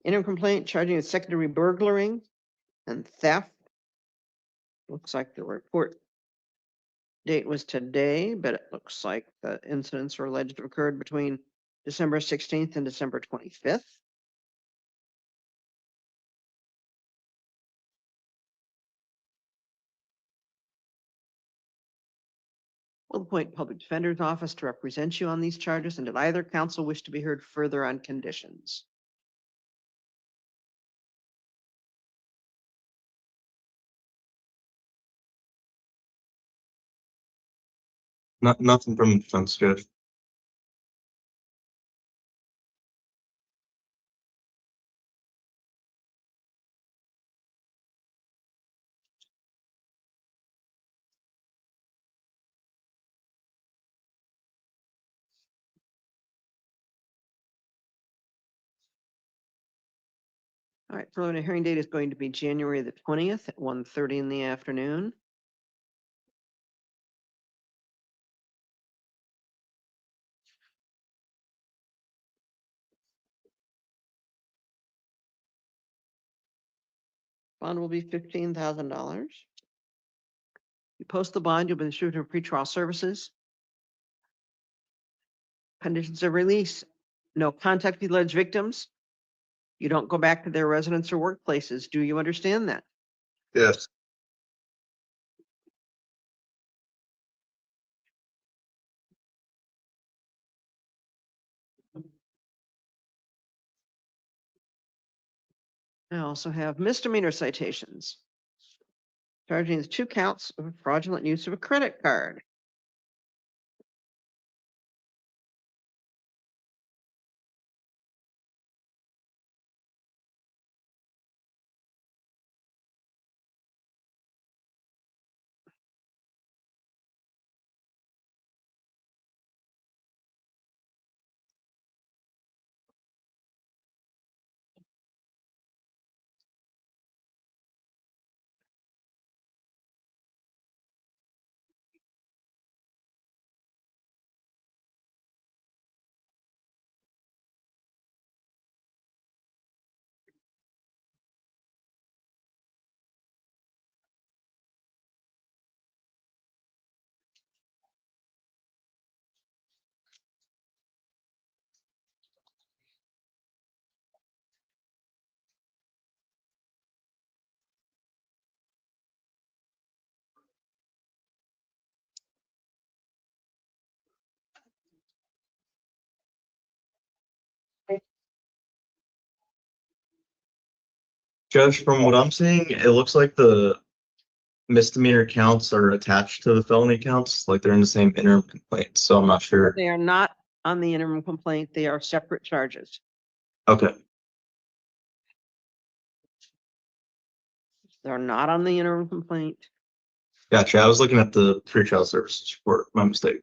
Interim complaint charging with secondary burglary and theft. Looks like the report date was today, but it looks like the incidents are alleged to have occurred between December 16th and December 25th. Will appoint public defender's office to represent you on these charges, and did either counsel wish to be heard further on conditions? Nothing from the defense, Judge. All right, preliminary hearing date is going to be January the 20th at 1:30 in the afternoon. Bond will be $15,000. You post the bond, you'll be issued to pretrial services. Conditions of release: no contact with the alleged victims. You don't go back to their residence or workplaces. Do you understand that? Yes. I also have misdemeanor citations. Charging the 2 counts of fraudulent use of a credit card. Judge, from what I'm seeing, it looks like the misdemeanor counts are attached to the felony counts, like they're in the same interim complaint, so I'm not sure. They are not on the interim complaint. They are separate charges. Okay, They're not on the interim complaint. gotcha. I was looking at the pretrial services report, my mistake.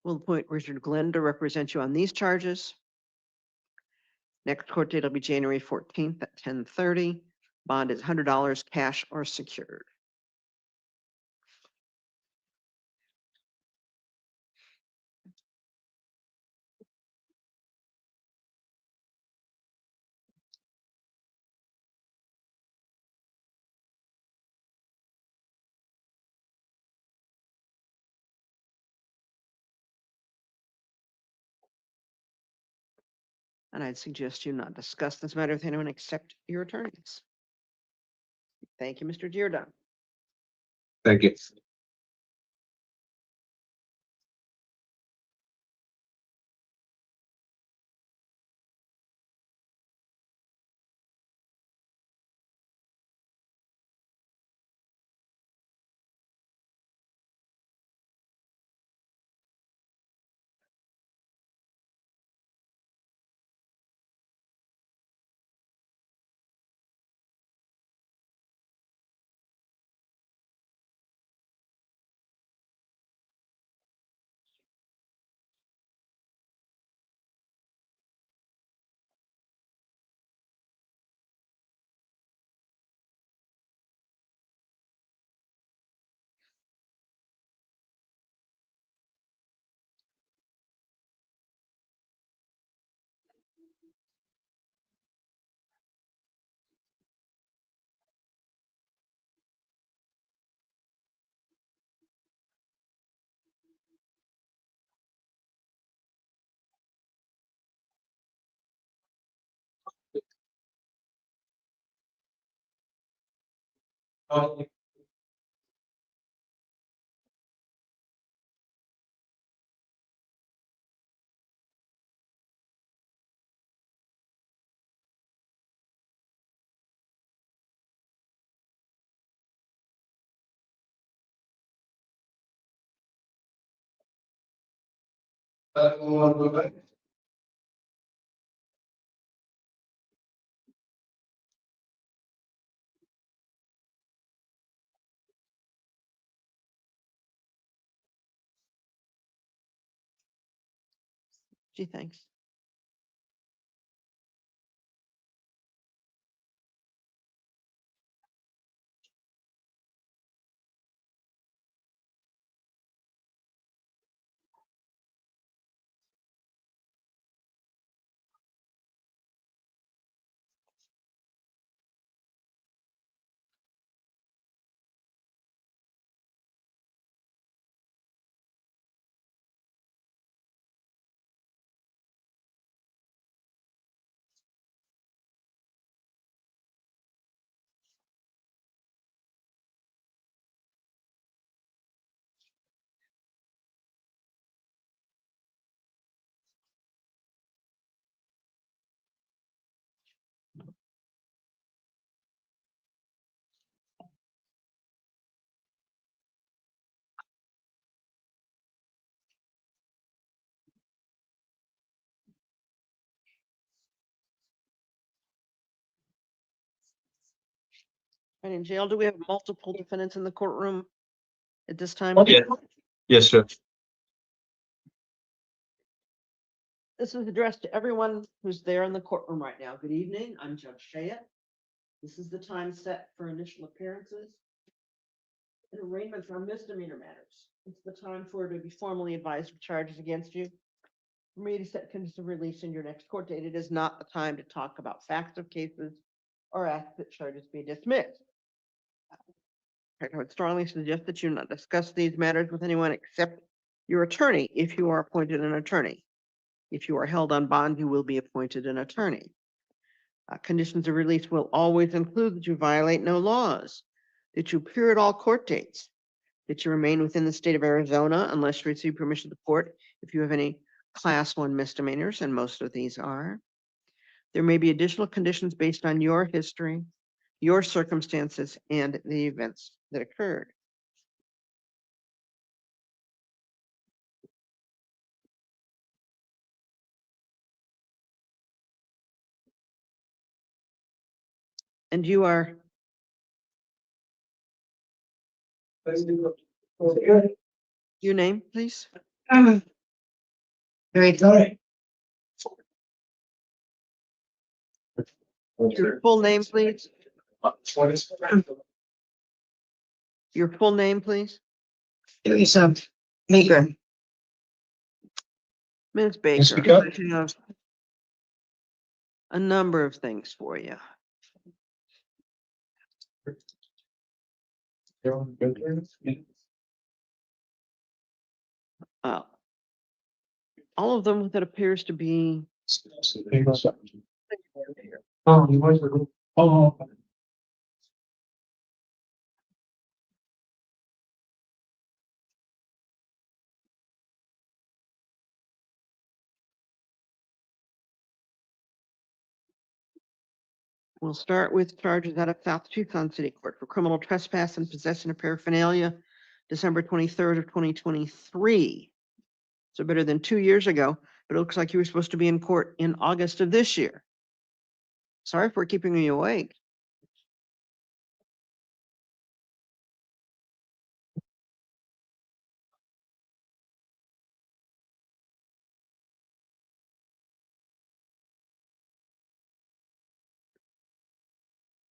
We'll appoint Richard Glenn to represent you on these charges. Next court date will be January 14th at 10:30. Bond is $100 cash or secured. And I'd suggest you not discuss this matter with anyone except your attorneys. Thank you, Mr. Dearden. Thank you. Gee, thanks. And in jail, do we have multiple defendants in the courtroom at this time? Yeah. Yes, Judge. This is addressed to everyone who's there in the courtroom right now. Good evening, I'm Judge Shayette. This is the time set for initial appearances and arraignments on misdemeanor matters. It's the time for it to be formally advised of charges against you. For me to set conditions of release in your next court date, it is not the time to talk about facts of cases or ask that charges be dismissed. I would strongly suggest that you not discuss these matters with anyone except your attorney if you are appointed an attorney. If you are held on bond, you will be appointed an attorney. Conditions of release will always include that you violate no laws, that you appear at all court dates, that you remain within the state of Arizona unless you receive permission of the court if you have any class 1 misdemeanors, and most of these are. There may be additional conditions based on your history, your circumstances, and the events that occurred. And you are, your name, please? Very good. Your full name, please? Your full name, please? Louise Meager. Ms. Yes, Baker, we I have a number of things for you. Uh, all of them that appears to be we'll start with charges out of South Tucson City Court for criminal trespass and possession of paraphernalia, December 23rd of 2023. So better than 2 years ago, but it looks like you were supposed to be in court in August of this year. Sorry for keeping you awake.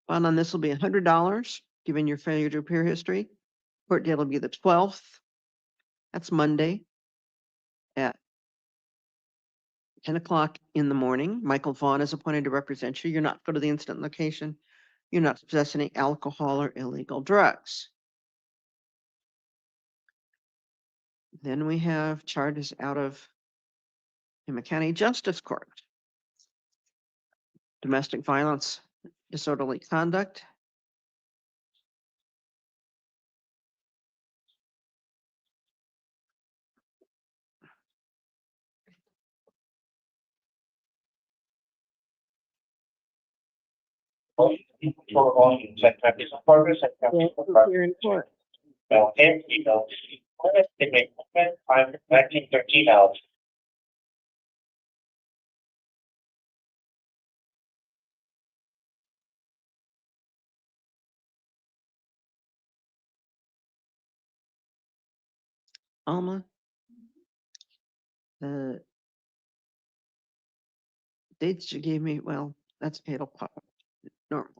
Bond on this will be $100, given your failure to appear history. Court date will be the 12th. That's Monday at 10 o'clock in the morning. Michael Vaughn is appointed to represent you. You're not to go to the incident location. You're not to possess any alcohol or illegal drugs. Then we have charges out of Pima County Justice Court. Domestic violence, disorderly conduct, For all you check practice of progress and practice of progress. Here in court. Well, here we go. They make movement, 1913 out. Alma. The dates you gave me, well, that's it'll pop up normally.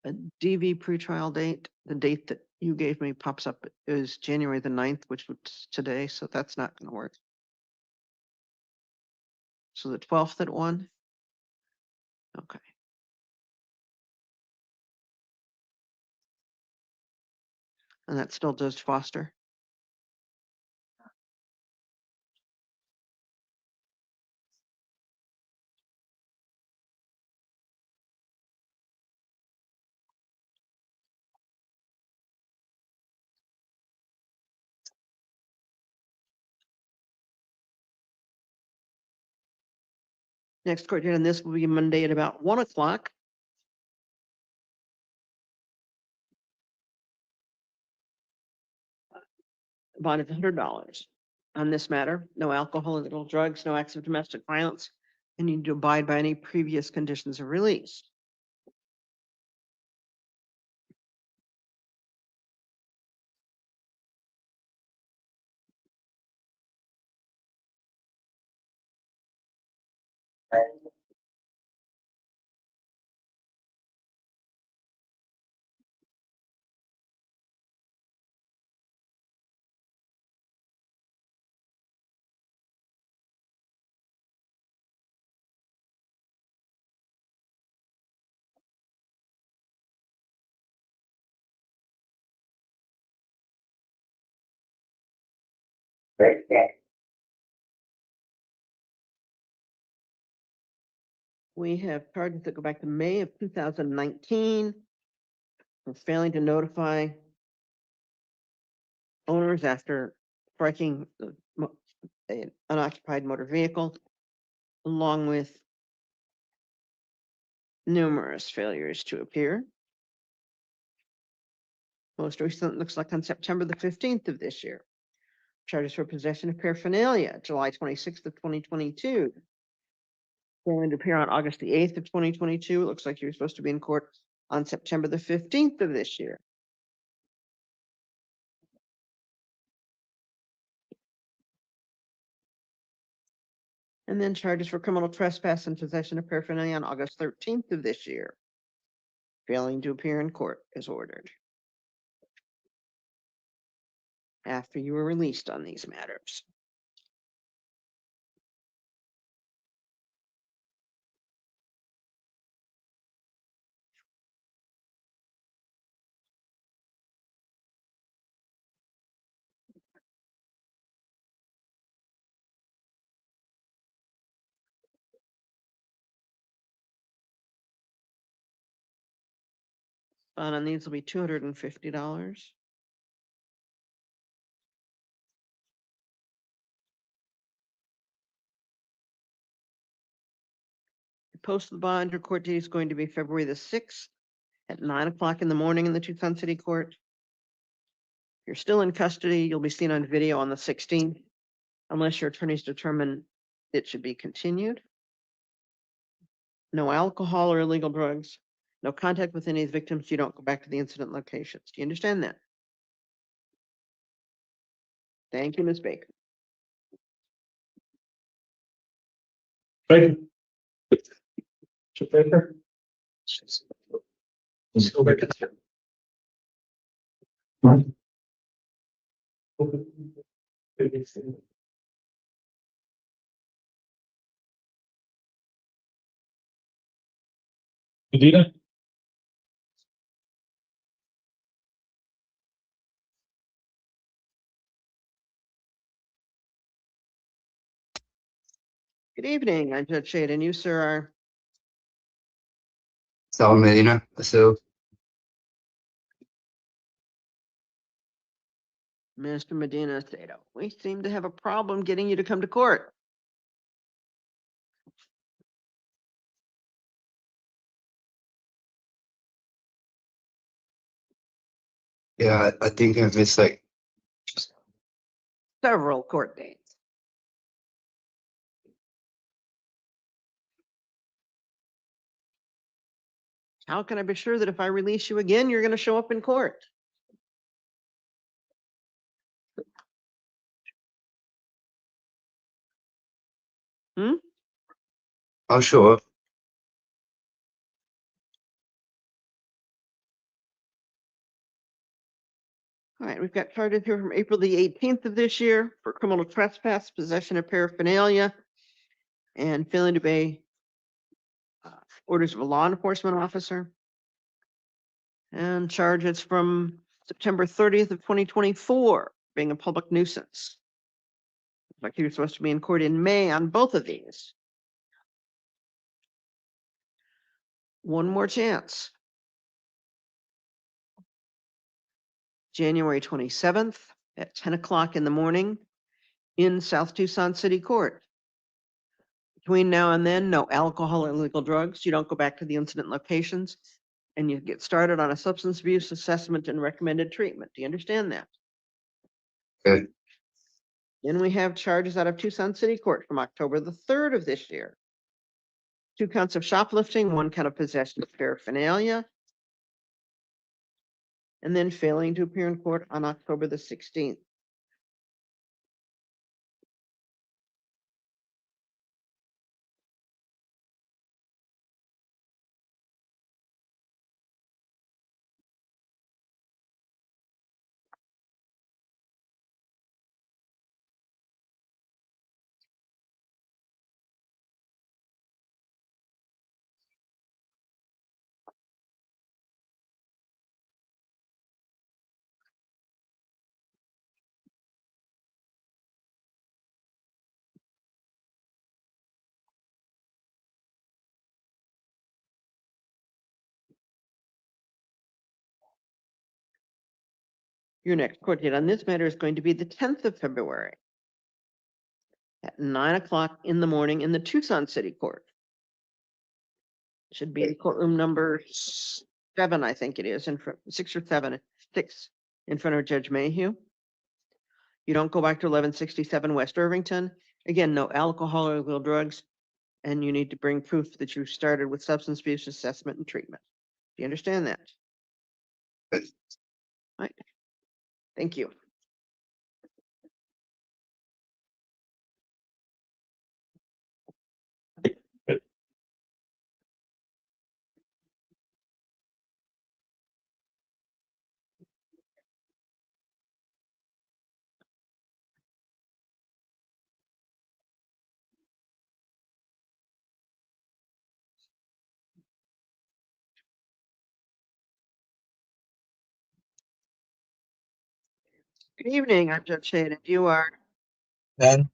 A DV pretrial date, the date that you gave me pops up is January the 9th, which was today, so that's not gonna work. So the 12th at 1? Okay. And that's still Judge Foster? Next court date on this will be Monday at about 1 o'clock. Bond of $100 on this matter. No alcohol, illegal drugs, no acts of domestic violence, and you need to abide by any previous conditions of release. We have charges that go back to May of 2019 for failing to notify owners after striking an unoccupied motor vehicle, along with numerous failures to appear. Most recent looks like on September the 15th of this year. Charges for possession of paraphernalia, July 26th of 2022. Failing to appear on August the 8th of 2022. It looks like you're supposed to be in court on September the 15th of this year. And then charges for criminal trespass and possession of paraphernalia on August 13th of this year. Failing to appear in court is ordered. After you were released on these matters. Bond on these will be $250. The post of the bond, your court date is going to be February the 6th at 9 o'clock in the morning in the Tucson City Court. If you're still in custody, you'll be seen on video on the 16th, unless your attorneys determine it should be continued. No alcohol or illegal drugs, no contact with any of the victims. You don't go back to the incident locations. Do you understand that? Thank you, Ms. Baker. Right. Mr. Baker? Let's go back to- Medina? Good evening. I'm Judge Shade, and you, sir, are Sal Medina, so Mr. Medina Sato. We seem to have a problem getting you to come to court. Yeah, I think I missed like, Several court dates. How can I be sure that if I release you again, you're going to show up in court? oh, sure. All right, we've got charges here from April the 18th of this year for criminal trespass, possession of paraphernalia, and failing to obey orders of a law enforcement officer. And charges from September 30th of 2024, being a public nuisance. Like you're supposed to be in court in May on both of these. One more chance. January 27th at 10 o'clock in the morning in South Tucson City Court. Between now and then, no alcohol or illegal drugs. You don't go back to the incident locations, and you get started on a substance abuse assessment and recommended treatment. Do you understand that? Okay. Then we have charges out of Tucson City Court from October the 3rd of this year. 2 counts of shoplifting, 1 count of possession of paraphernalia, and then failing to appear in court on October the 16th. Your next court date on this matter is going to be the 10th of February at 9 o'clock in the morning in the Tucson City Court. Should be in courtroom number 7, I think it is, in front, 6 or 7, 6, in front of Judge Mayhew. You don't go back to 1167 West Irvington. Again, no alcohol or illegal drugs, and you need to bring proof that you started with substance abuse assessment and treatment. Do you understand that? Yes. Right. Thank you. Good evening, I'm Judge Shade, and you are? Ben?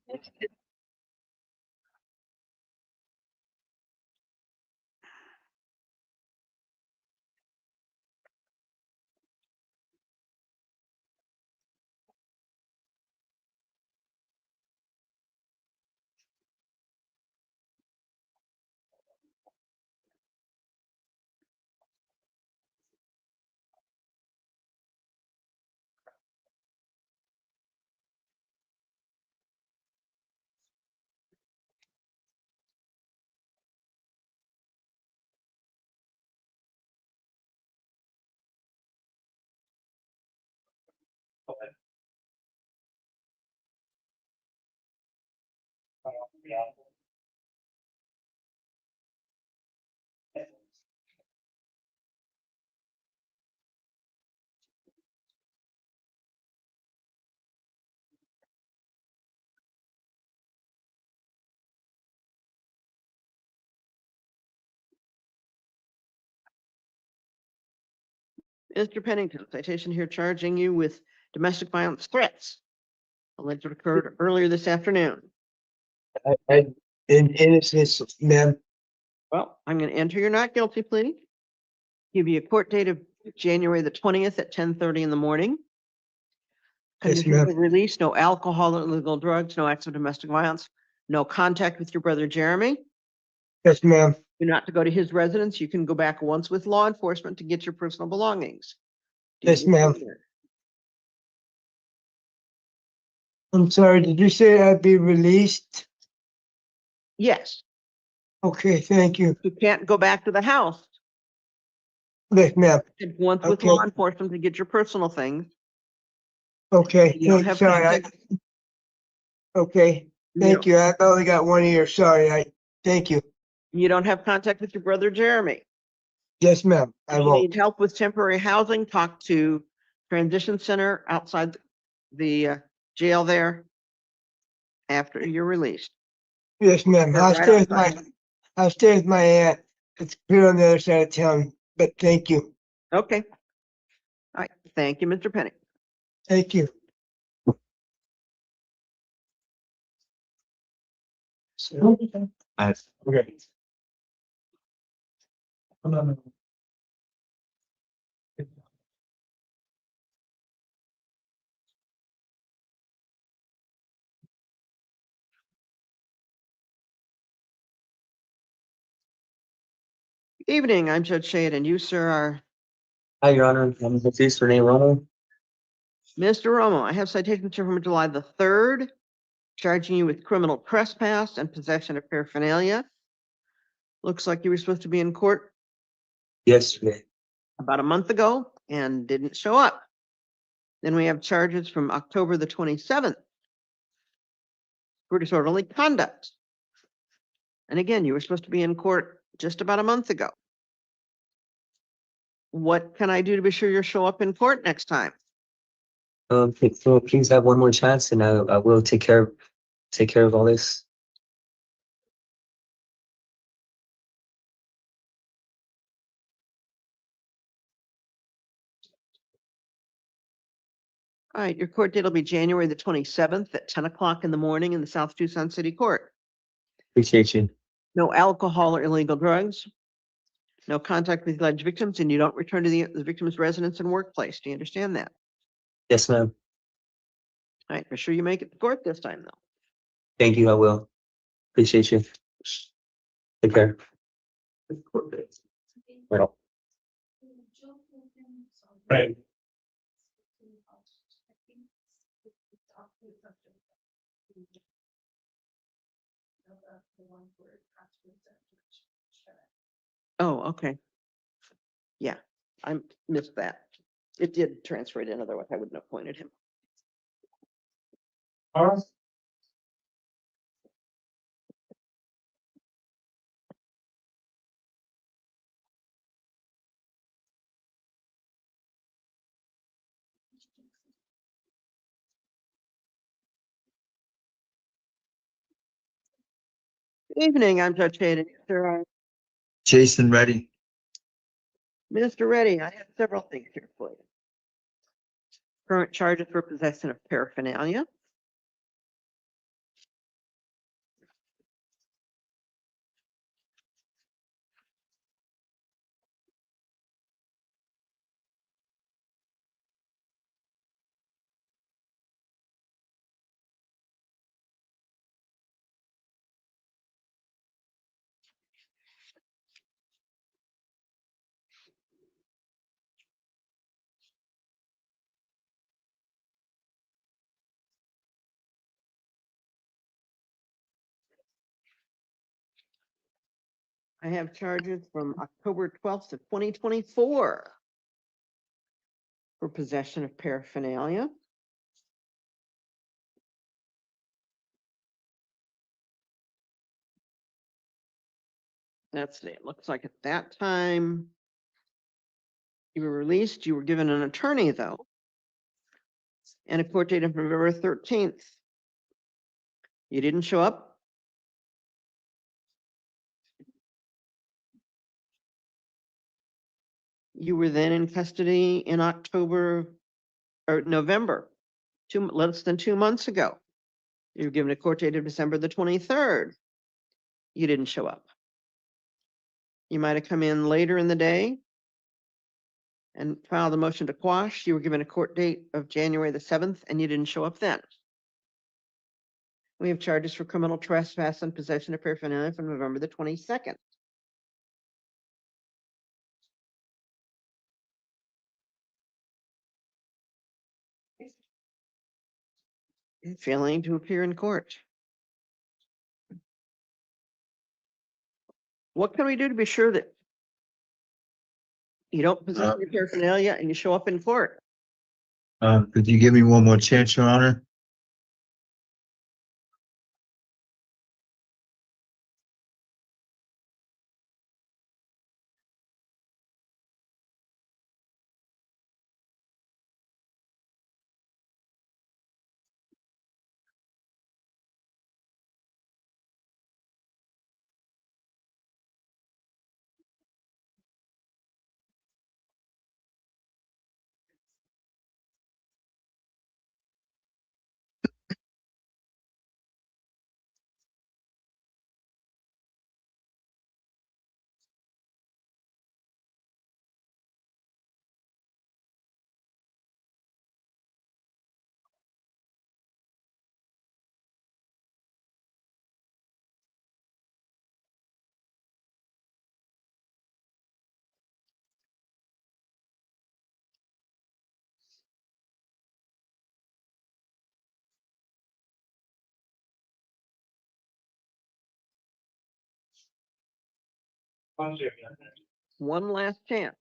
Mr. Pennington, citation here charging you with domestic violence threats alleged to have occurred earlier this afternoon. In innocence, ma'am. Well, I'm going to enter your not guilty plea. Give you a court date of January the 20th at 10:30 in the morning. Yes, Conditions ma'am. of release, no alcohol or illegal drugs, no acts of domestic violence, no contact with your brother Jeremy. Yes, ma'am. You're not to go to his residence. You can go back once with law enforcement to get your personal belongings. Do you Yes, ma'am. understand that? I'm sorry, did you say I'd be released? Yes, Okay, thank you. you can't go back to the house Yes, ma'am. once with Okay. law enforcement to get your personal things. Okay, You don't thank- have sorry, contact. okay, thank you. I only got one ear. Sorry, thank you. You don't have contact with your brother Jeremy. Yes, ma'am, I If you won't. need help with temporary housing, talk to Transition Center outside the jail there after you're released. Yes, ma'am. They're I'll right stay with outside. I'll stay with my aunt. It's clear on the other side of town, but thank you. Okay. All right, thank you, Mr. Penny. Thank you. I Okay. Evening, I'm Judge Shade, and you, sir, are Hi, Your Honor. I'm Jesus Rene Romo. Mr. Romo. I have citations here from July the 3rd, charging you with criminal trespass and possession of paraphernalia. Looks like you were supposed to be in court Yesterday. about a month ago and didn't show up. Then we have charges from October the 27th for disorderly conduct. And again, you were supposed to be in court just about a month ago. What can I do to be sure you'll show up in court next time? So please have one more chance, and I will take care of all this. All right, your court date will be January the 27th at 10 o'clock in the morning in the South Tucson City Court. Appreciate you. No alcohol or illegal drugs. No contact with alleged victims, and you don't return to the victim's residence and workplace. Do you understand that? Yes, ma'am. All right, for sure you make it to court this time, though. Thank you. I will. Appreciate you. Take care. Right on. Right. Oh, okay. Yeah, I missed that. It did transfer it in, otherwise I wouldn't have pointed him. All right. Evening, I'm Judge Hayden. Sir, Jason Reddy. Minister Reddy, I have several things here for you. Current charges for possession of paraphernalia. I have charges from October 12th of 2024 for possession of paraphernalia. That's it. Looks like at that time you were released. You were given an attorney, though, and a court date of November 13th. You didn't show up. You were then in custody in October or November, less than 2 months ago. You were given a court date of December the 23rd. You didn't show up. You might have come in later in the day and filed a motion to quash. You were given a court date of January the 7th, and you didn't show up then. We have charges for criminal trespass and possession of paraphernalia from November the 22nd. failing to appear in court. What can we do to be sure that you don't possess your paraphernalia and you show up in court? Could you give me one more chance, Your Honor? One last chance.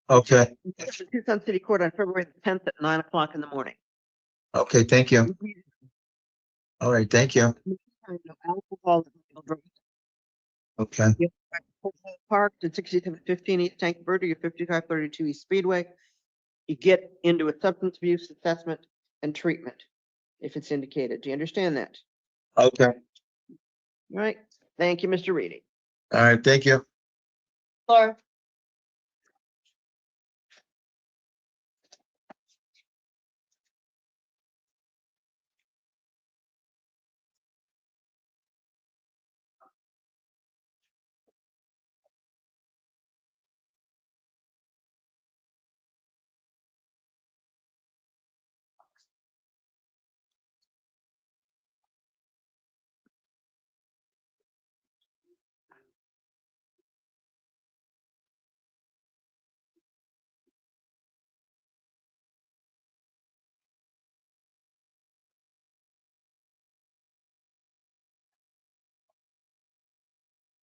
Okay, The Tucson City Court on February the 10th at 9 o'clock in the morning. okay, thank you. All right, thank you. No alcohol, no drugs. Okay, Parked at 6715 East Tank Verde or 5532 East Speedway. You get into a substance abuse assessment and treatment if it's indicated. Do you understand that? okay. All right. Thank you, Mr. Reedy. All right, thank you. Laura.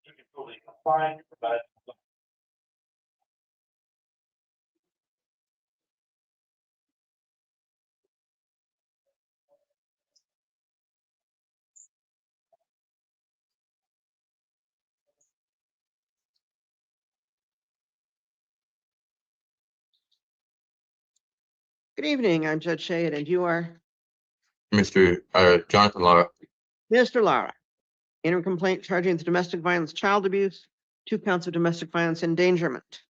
You can fully comply, but Good evening. I'm Judge Shade and you are Mr. Jonathan Lara. Mr. Lara. Interim complaint charging the domestic violence, child abuse, 2 counts of domestic violence endangerment.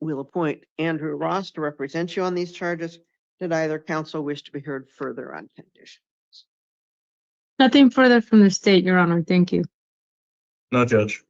We'll appoint Andrew Ross to represent you on these charges. Did either counsel wish to be heard further on condition? Nothing further from the state, Your Honor. Thank you. No, Judge.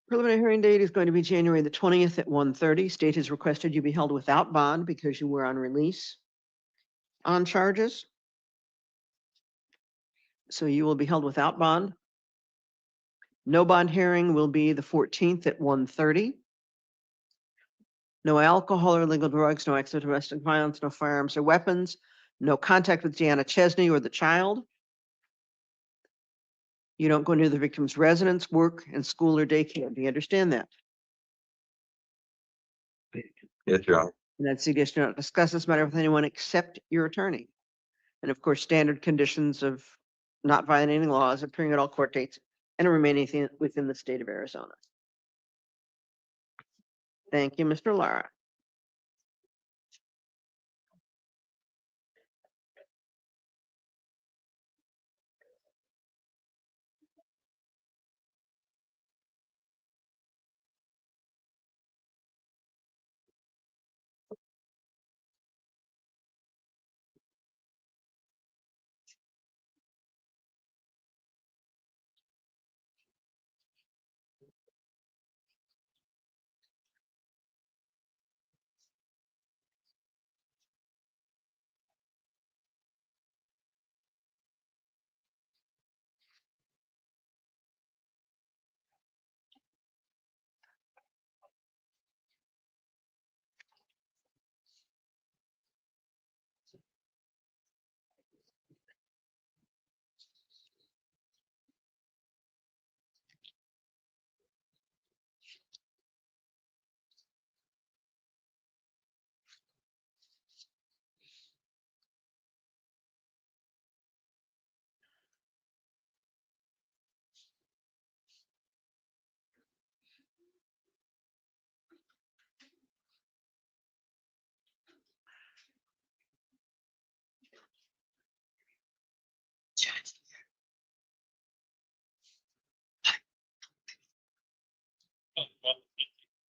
Preliminary hearing date is going to be January the 20th at 1:30. State has requested you be held without bond because you were on release on charges. So you will be held without bond. No bond hearing will be the 14th at 1:30. No alcohol or illegal drugs, no acts of domestic violence, no firearms or weapons, no contact with Deanna Chesney or the child. You don't go near the victim's residence, work, and school or daycare. Do you understand that? Yes, Your Honor. And that's the do not discuss this matter with anyone except your attorney. And of course, standard conditions of not violating laws, appearing at all court dates, and remaining within the state of Arizona. Thank you, Mr. Lara.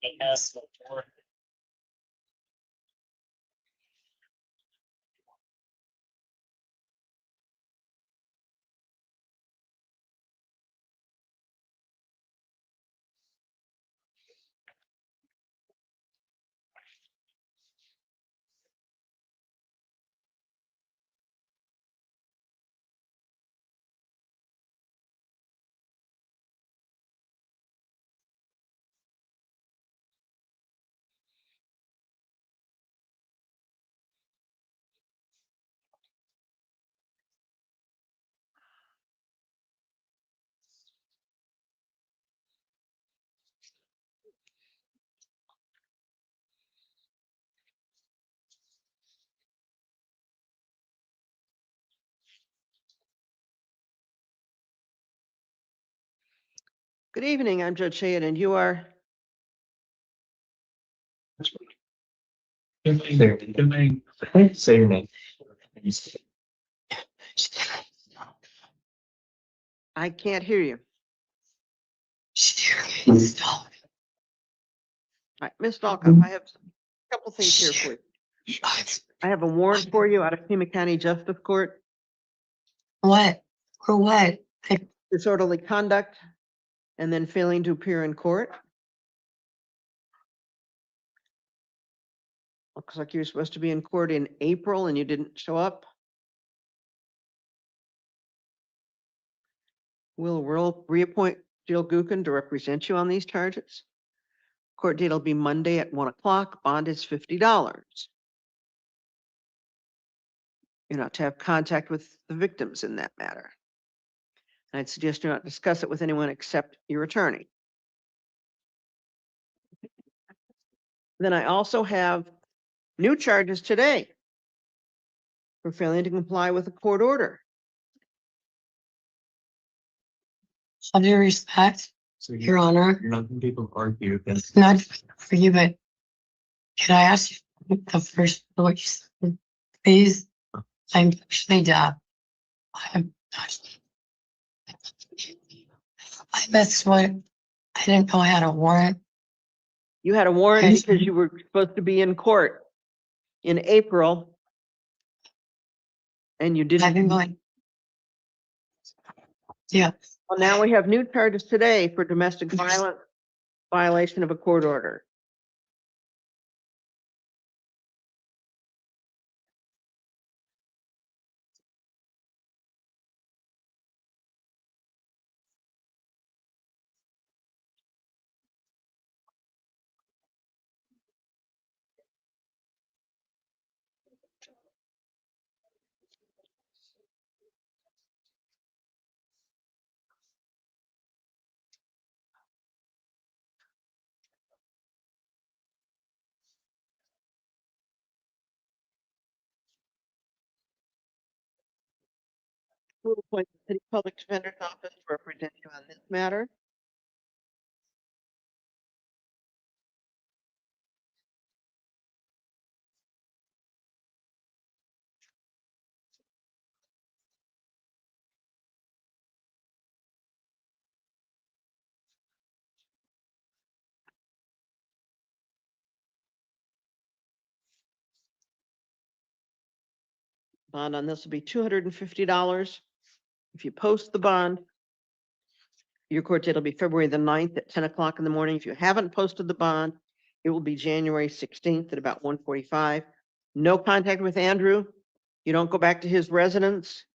It has the board. Good evening, I'm Judge Shayad, and you are? Say your name. I can't hear you. All right, Ms. Dahlkopf, I have a couple things here for you. I have a warrant for you out of Pima County Justice Court, What? For what? disorderly conduct, and then failing to appear in court. Looks like you were supposed to be in court in April and you didn't show up. We'll reappoint Jill Gookin to represent you on these charges. Court date will be Monday at 1 o'clock. Bond is $50. You're not to have contact with the victims in that matter. And I'd suggest you not discuss it with anyone except your attorney. Then I also have new charges today for failing to comply with a court order. All due respect, So Your Honor, you're not gonna be able to argue against. not for you, but can I ask you the first what you said, please? I'm actually deaf. I'm not. I missed what, I didn't know I had a warrant. You had a warrant Yes. because you were supposed to be in court in April. And you I've been didn't. going. Yeah, Well, now we have new charges today for domestic violence violation of a court order. We'll appoint the city public defender's office to represent you on this matter. Bond on this will be $250. If you post the bond, your court date will be February the 9th at 10 o'clock in the morning. If you haven't posted the bond, it will be January 16th at about 1:45. No contact with Andrew. You don't go back to his residence.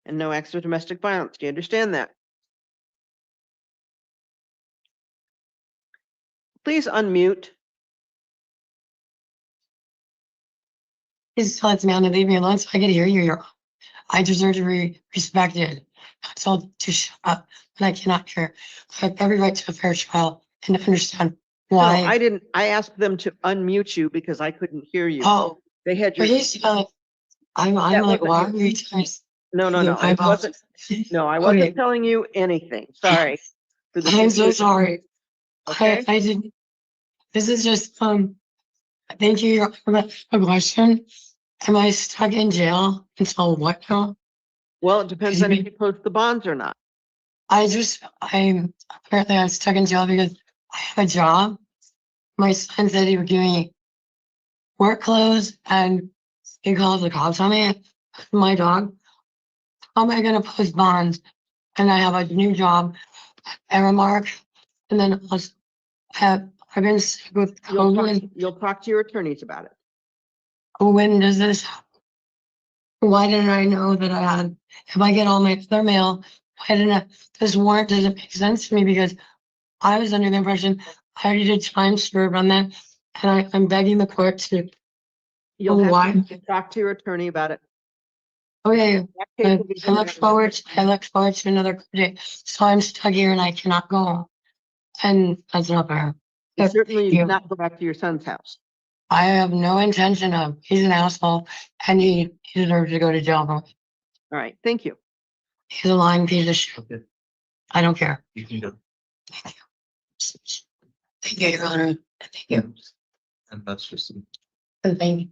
And no acts of domestic violence. Do you understand that? Please unmute. please tell this man to leave me alone so I can hear you. I deserve to be respected. Not told to shut up when I cannot hear. I have every right to a fair trial and to understand No, why. I didn't. I asked them to unmute you because I couldn't hear you. Oh, They had but your, he's, I'm That like, wasn't why you. are you trying to? no, I it wasn't. apologize. No, I wasn't Okay. telling you anything. Sorry. For the I'm so confusion. sorry. Okay. I didn't. This is just, thank you for a question. Am I stuck in jail until what now? Well, it depends on if you post the bonds or not. Apparently I'm stuck in jail because I have a job. My son said he would give me work clothes and he called the cops on me, my dog. How am I gonna post bonds? And I have a new job, Aramark, and then I've been sick with COVID. You'll talk to your attorneys about it. When does this happen? Why didn't I know that I had, if I get all my other mail, why didn't I, this warrant doesn't make sense to me because I was under the impression I already did time served on that. And I'm begging the court to, You'll have why? to talk to your attorney about it. Okay, That case I will be I look forward, to another court date. So I'm stuck here and I cannot go. And that's not fair. You certainly you. not go back to your son's house. I have no intention of, he's an asshole and he deserves to go to jail. All right, thank you. He's a lying piece of shit. Okay. I don't care. You can go. Thank you, Your Honor. Thank you. And that's just. And thank you.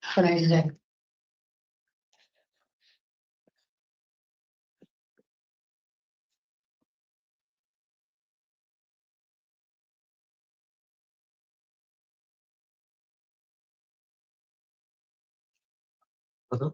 Have a nice day. Uh-huh.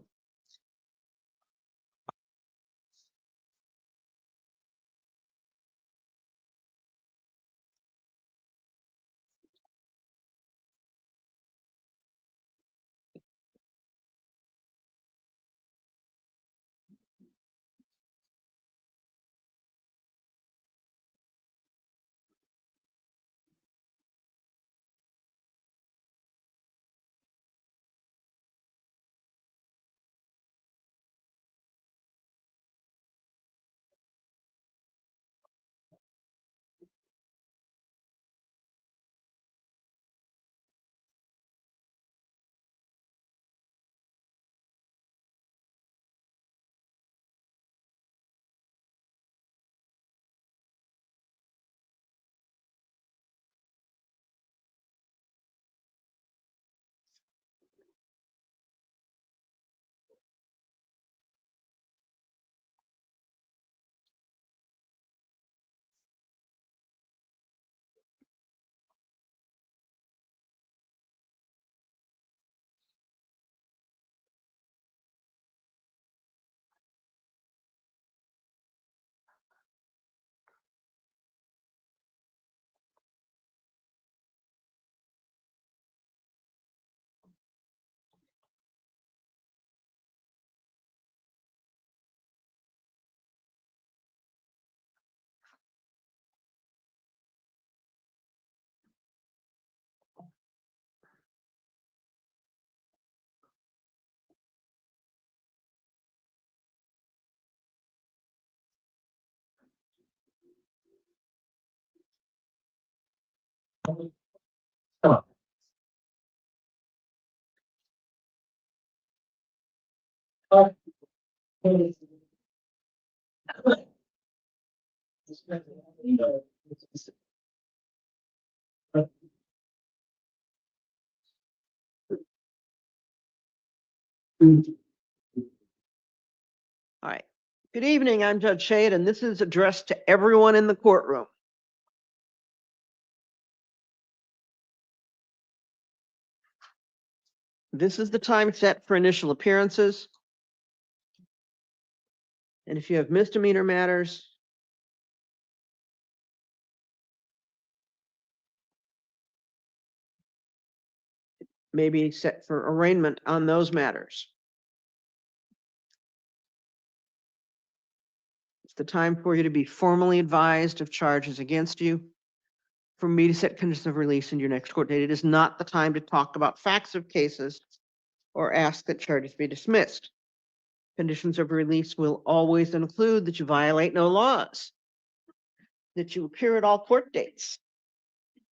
All right. Good evening, I'm Judge Shade, and this is addressed to everyone in the courtroom. This is the time set for initial appearances. And if you have misdemeanor matters, may be set for arraignment on those matters. It's the time for you to be formally advised of charges against you, for me to set conditions of release in your next court date. It is not the time to talk about facts of cases or ask that charges be dismissed. Conditions of release will always include that you violate no laws, that you appear at all court dates,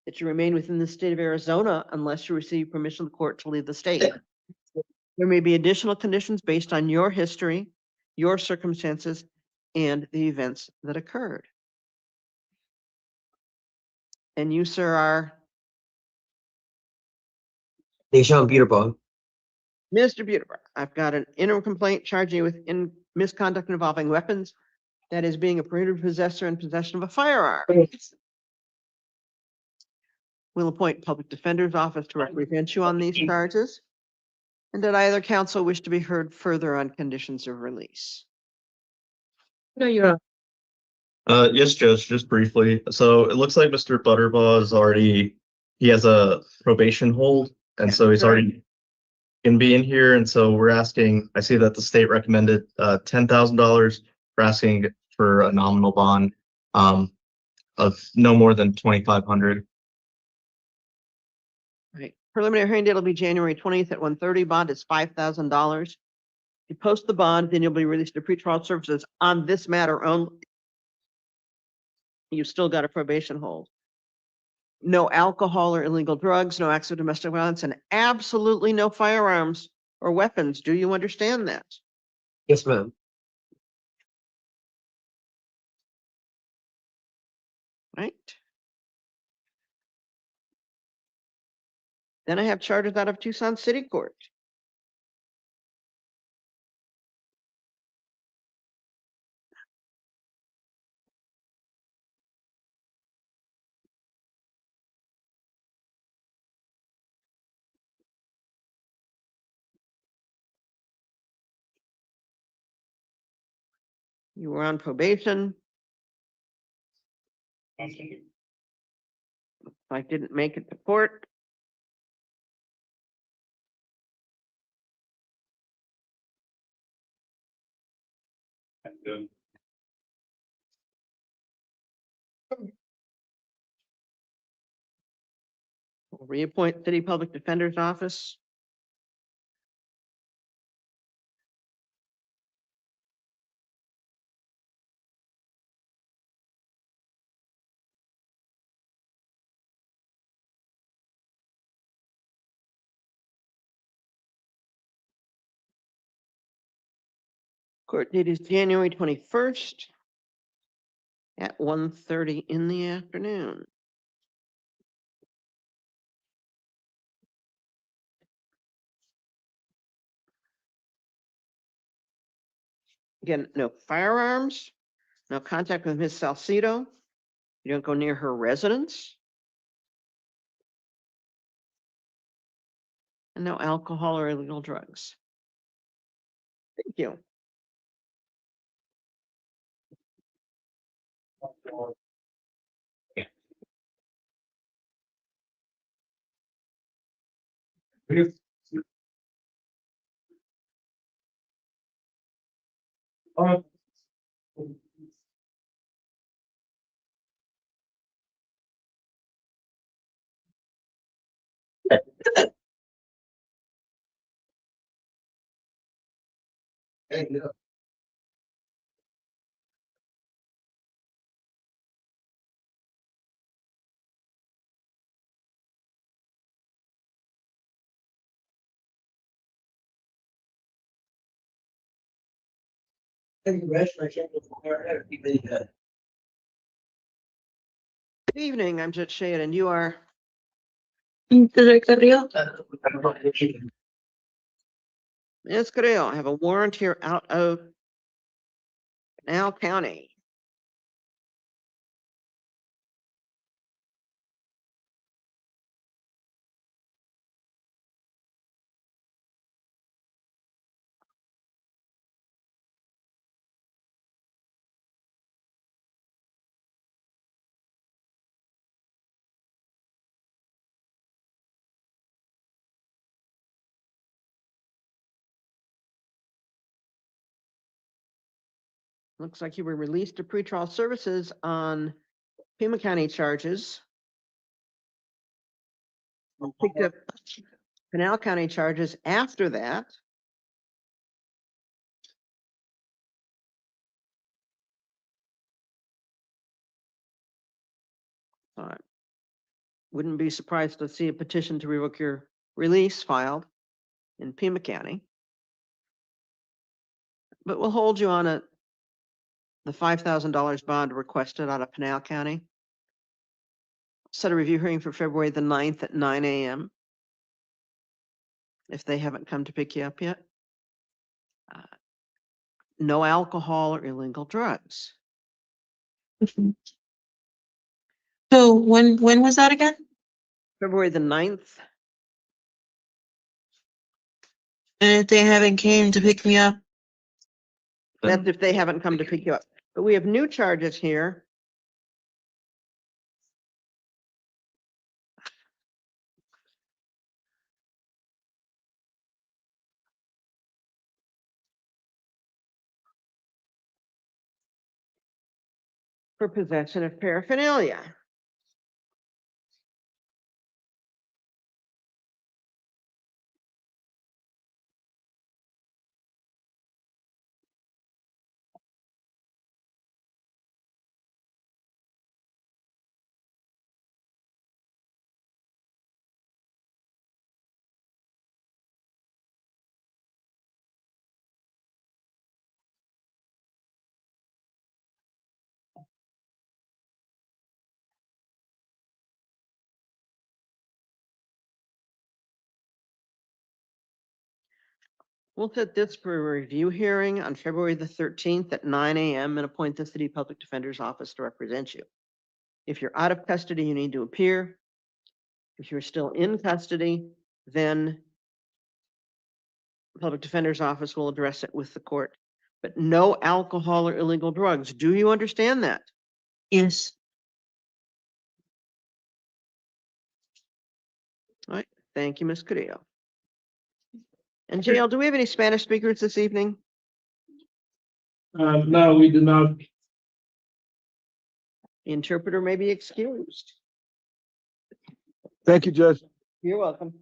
that you remain within the state of Arizona unless you receive permission of the court to leave the state. There may be additional conditions based on your history, your circumstances, and the events that occurred. And you, sir, are Nation Beautiful. Mr. Buterbrook. I've got an interim complaint charging you with misconduct involving weapons That is being a prohibited possessor and possession of a firearm. We'll appoint public defender's office to represent you on these charges. And did either counsel wish to be heard further on conditions of release? No, Your Honor. Yes, Judge, just briefly. So it looks like Mr. Butterbaugh is already, he has a probation hold, and so he's already can be in here. And so we're asking, I see that the state recommended $10,000. We're asking for a nominal bond of no more than 2,500. Right. Preliminary hearing date will be January 20th at 1:30. Bond is $5,000. You post the bond, then you'll be released to pretrial services on this matter only. You've still got a probation hold. No alcohol or illegal drugs, no acts of domestic violence, and absolutely no firearms or weapons. Do you understand that? Yes, ma'am. Right? Then I have charges out of Tucson City Court. You were on probation. I didn't make it to court. We'll reappoint City Public Defender's Office. Court date is January 21st at 1:30 in the afternoon. Again, no firearms, no contact with Ms. Salcido. You don't go near her residence. And no alcohol or illegal drugs. Thank you. Good evening, I'm Judge Shade, and you are? Mr. Carrillo? Ms. Carrillo, I have a warrant here out of Canal County. Looks like you were released to pretrial services on Pima County charges. Picked up Canal County charges after that. Wouldn't be surprised to see a petition to revoke your release filed in Pima County. But we'll hold you on the $5,000 bond requested out of Pinal County. Set a review hearing for February the 9th at 9 a.m. if they haven't come to pick you up yet. No alcohol or illegal drugs. So when was that again? February the 9th. And if they haven't came to pick me up, That's if they haven't come to pick you up. But we have new charges here. For possession of paraphernalia. We'll set this for a review hearing on February the 13th at 9 a.m. and appoint the city public defender's office to represent you. If you're out of custody, you need to appear. If you're still in custody, then the public defender's office will address it with the court. But no alcohol or illegal drugs. Do you understand that? yes. All right. Thank you, Ms. Carrillo. And JL, do we have any Spanish speakers this evening? No, we do not. The interpreter may be excused. Thank you, Judge. You're welcome.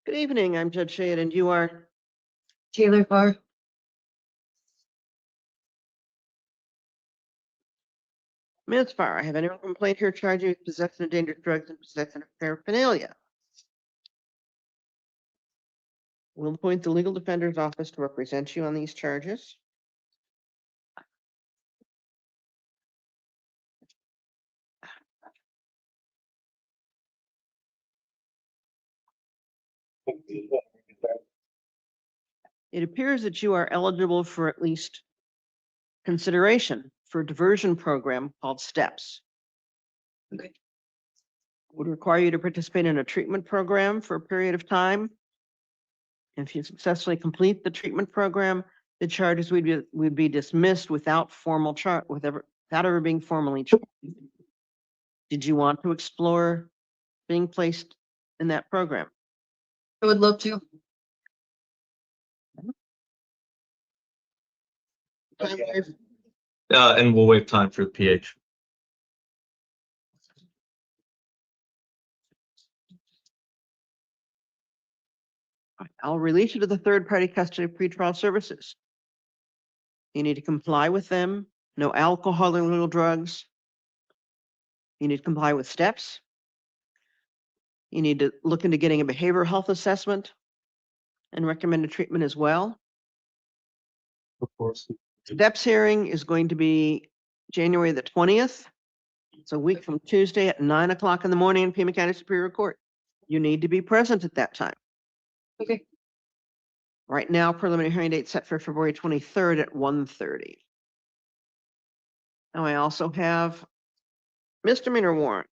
Good evening. I'm Judge Shade, and you are? Taylor Farr. Ms. Farr, I have anyone complaint here charging you with possession of dangerous drugs and possession of paraphernalia. We'll appoint the legal defender's office to represent you on these charges. It appears that you are eligible for at least consideration for a diversion program called STEPS. Okay. Would require you to participate in a treatment program for a period of time. If you successfully complete the treatment program, the charges would be dismissed without formal without ever being formally charged. Did you want to explore being placed in that program? I would love to. And we'll waive time for the PH. I'll release you to the third-party custody of pretrial services. You need to comply with them. No alcohol or illegal drugs. You need to comply with STEPS. You need to look into getting a behavioral health assessment and recommended treatment as well. Of course. STEPS hearing is going to be January the 20th. It's a week from Tuesday at 9 o'clock in the morning in Pima County Superior Court. You need to be present at that time. Okay. Right now, preliminary hearing date set for February 23rd at 1:30. Now I also have misdemeanor warrant.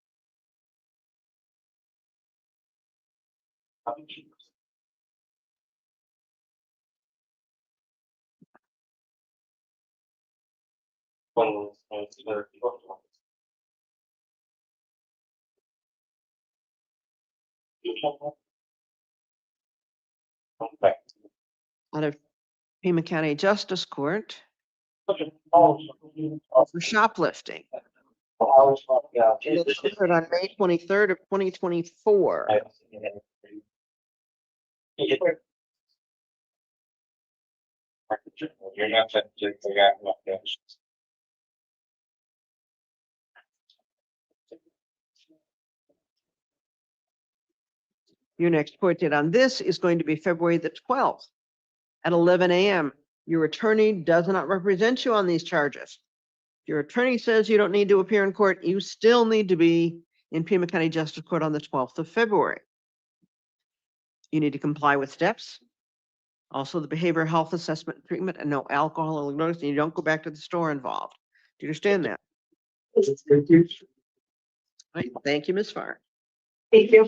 Out of Pima County Justice Court for shoplifting. This occurred on May 23rd of 2024. You're not set to figure out what goes. Your next court date on this is going to be February the 12th at 11 a.m. Your attorney does not represent you on these charges. If your attorney says you don't need to appear in court, you still need to be in Pima County Justice Court on the 12th of February. You need to comply with steps. Also, the behavioral health assessment and treatment and no alcohol or drugs, and you don't go back to the store involved. Do you understand that? Thank you. Right. Thank you, Ms. Farr. Thank you.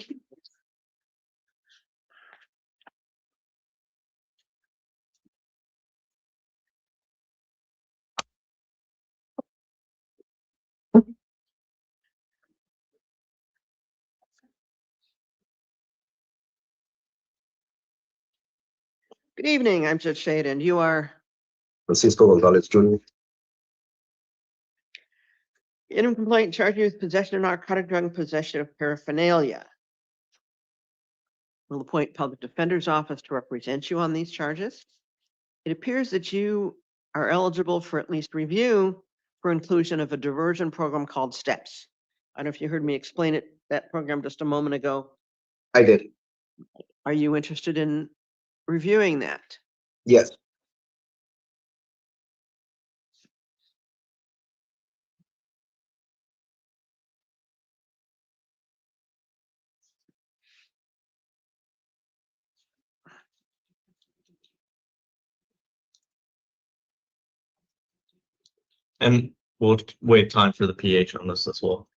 Good evening. I'm Judge Shade, and you are Francisco Gonzalez Jr. in complaint charging you with possession of narcotic drug and possession of paraphernalia. We'll appoint public defender's office to represent you on these charges. It appears that you are eligible for at least review for inclusion of a diversion program called STEPS. I don't know if you heard me explain that program just a moment ago. I did. Are you interested in reviewing that? Yes. And we'll wait time for the PH on this as well.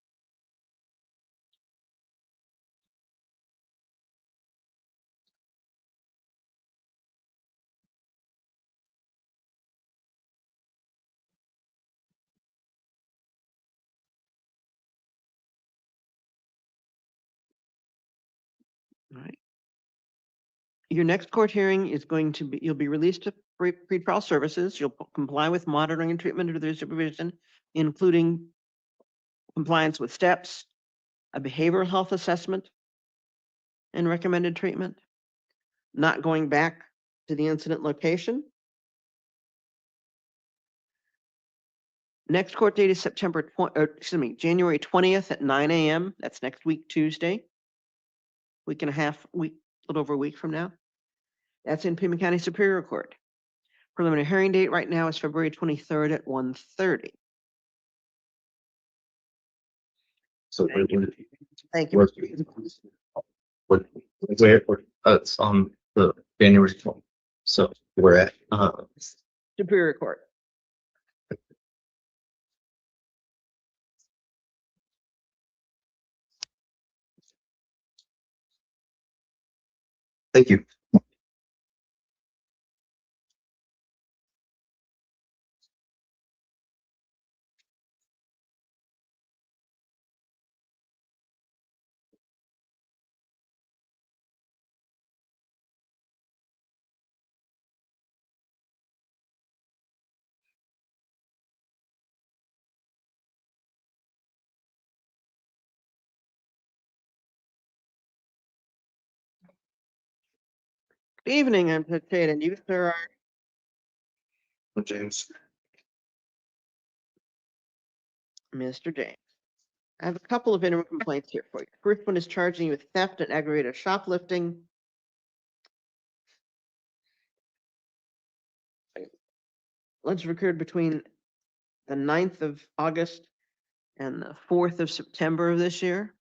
All right. Your next court hearing is going to be, you'll be released to pretrial services. You'll comply with monitoring and treatment under their supervision, including compliance with STEPS, a behavioral health assessment, and recommended treatment. Not going back to the incident location. Next court date is January 20th at 9 a.m. That's next week, Tuesday. Week and a half, a little over a week from now. That's in Pima County Superior Court. Preliminary hearing date right now is February 23rd at 1:30. So Thank you. Where it's on the January 12th. So we're at. Superior Court. Thank you. Good evening, I'm Ted Tate, and you, sir, are James. Mr. James. I have a couple of interim complaints here for you. First one is charging you with theft and aggravated shoplifting. Allegedly occurred between the 9th of August and the 4th of September of this year.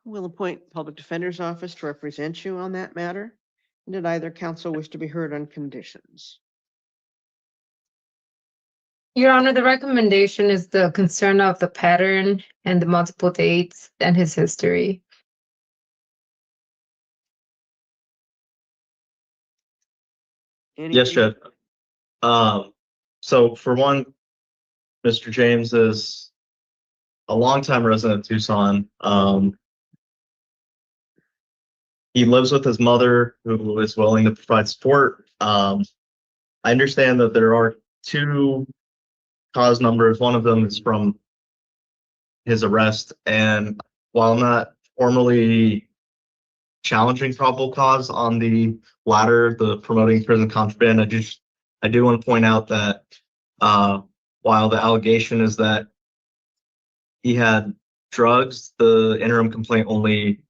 We'll appoint public defender's office to represent you on that matter. And did either counsel wish to be heard on conditions? Your Honor, the recommendation is the concern of the pattern and the multiple dates and his history. Yes, Anything- Judge. So for one, Mr. James is a longtime resident of Tucson. He lives with his mother, who is willing to provide support. I understand that there are two cause numbers. One of them is from his arrest, and while not formally challenging probable cause on the latter, the promoting prison contraband, I do want to point out that while the allegation is that he had drugs, the interim complaint only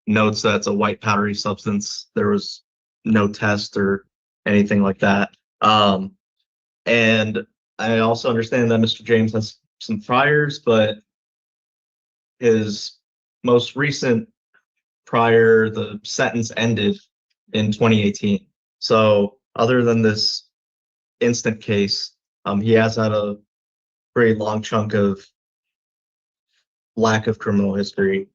notes that it's a white powdery substance. There was no test or anything like that. And I also understand that Mr. James has some priors, but his most recent prior, the sentence ended in 2018. So other than this instant case, he has had a pretty long chunk of lack of criminal history.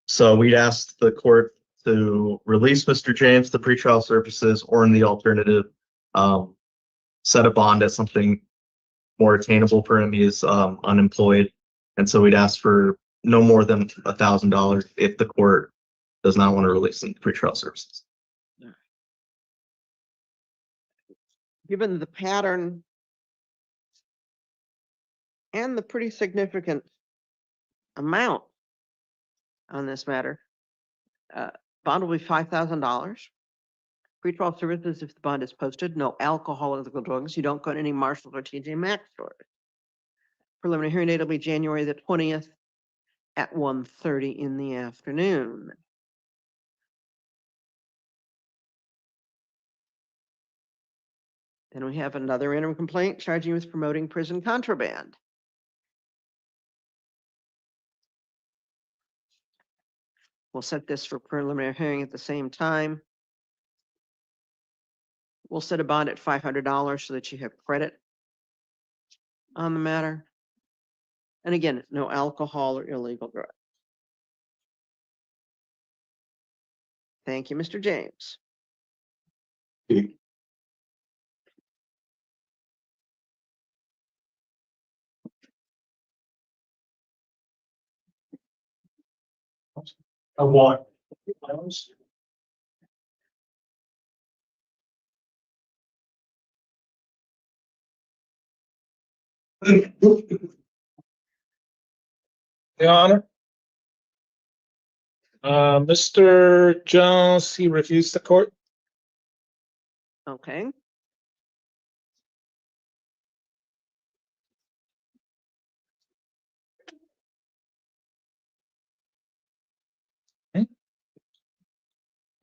So we'd ask the court to release Mr. James to pretrial services, or in the alternative, set a bond at something more attainable for him. He is unemployed, and so we'd ask for no more than $1,000 if the court does not want to release him to pretrial services. Given the pattern and the pretty significant amount on this matter, bond will be $5,000. Pretrial services, if the bond is posted, no alcohol or illegal drugs. You don't go to any Marshalls or TJ Maxx stores. Preliminary hearing date will be January the 20th at 1:30 in the afternoon. Then we have another interim complaint charging you with promoting prison contraband. We'll set this for preliminary hearing at the same time. We'll set a bond at $500 so that you have credit on the matter. And again, no alcohol or illegal drugs. Thank you, Mr. James. A what? Your Honor. Mr. Jones, he refused the court. Okay.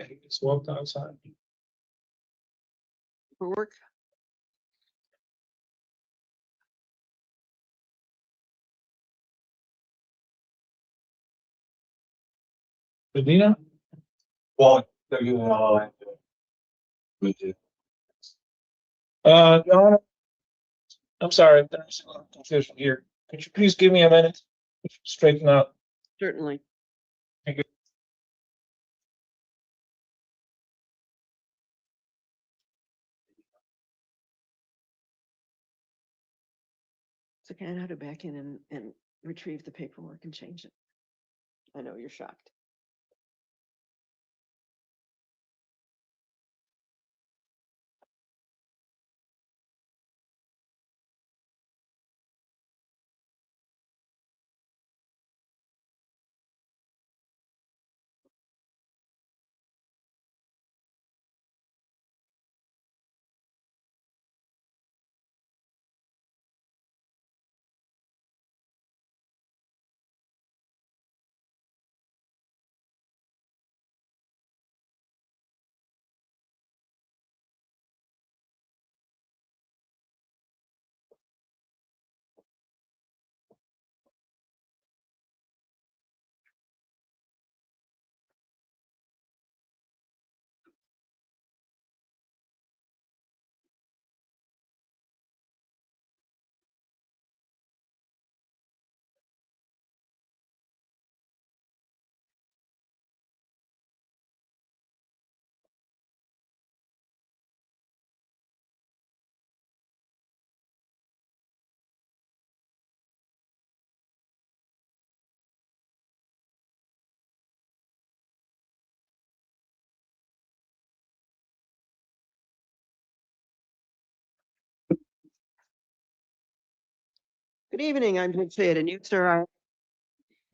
He just walked outside. For work. Medina? Well, Your Honor. I'm sorry, there's a little confusion here. Could you please give me a minute to straighten out? Certainly. Thank you. So can I have to back in and retrieve the paperwork and change it? I know you're shocked. Good evening, I'm Jim Fayette, and you, sir, are,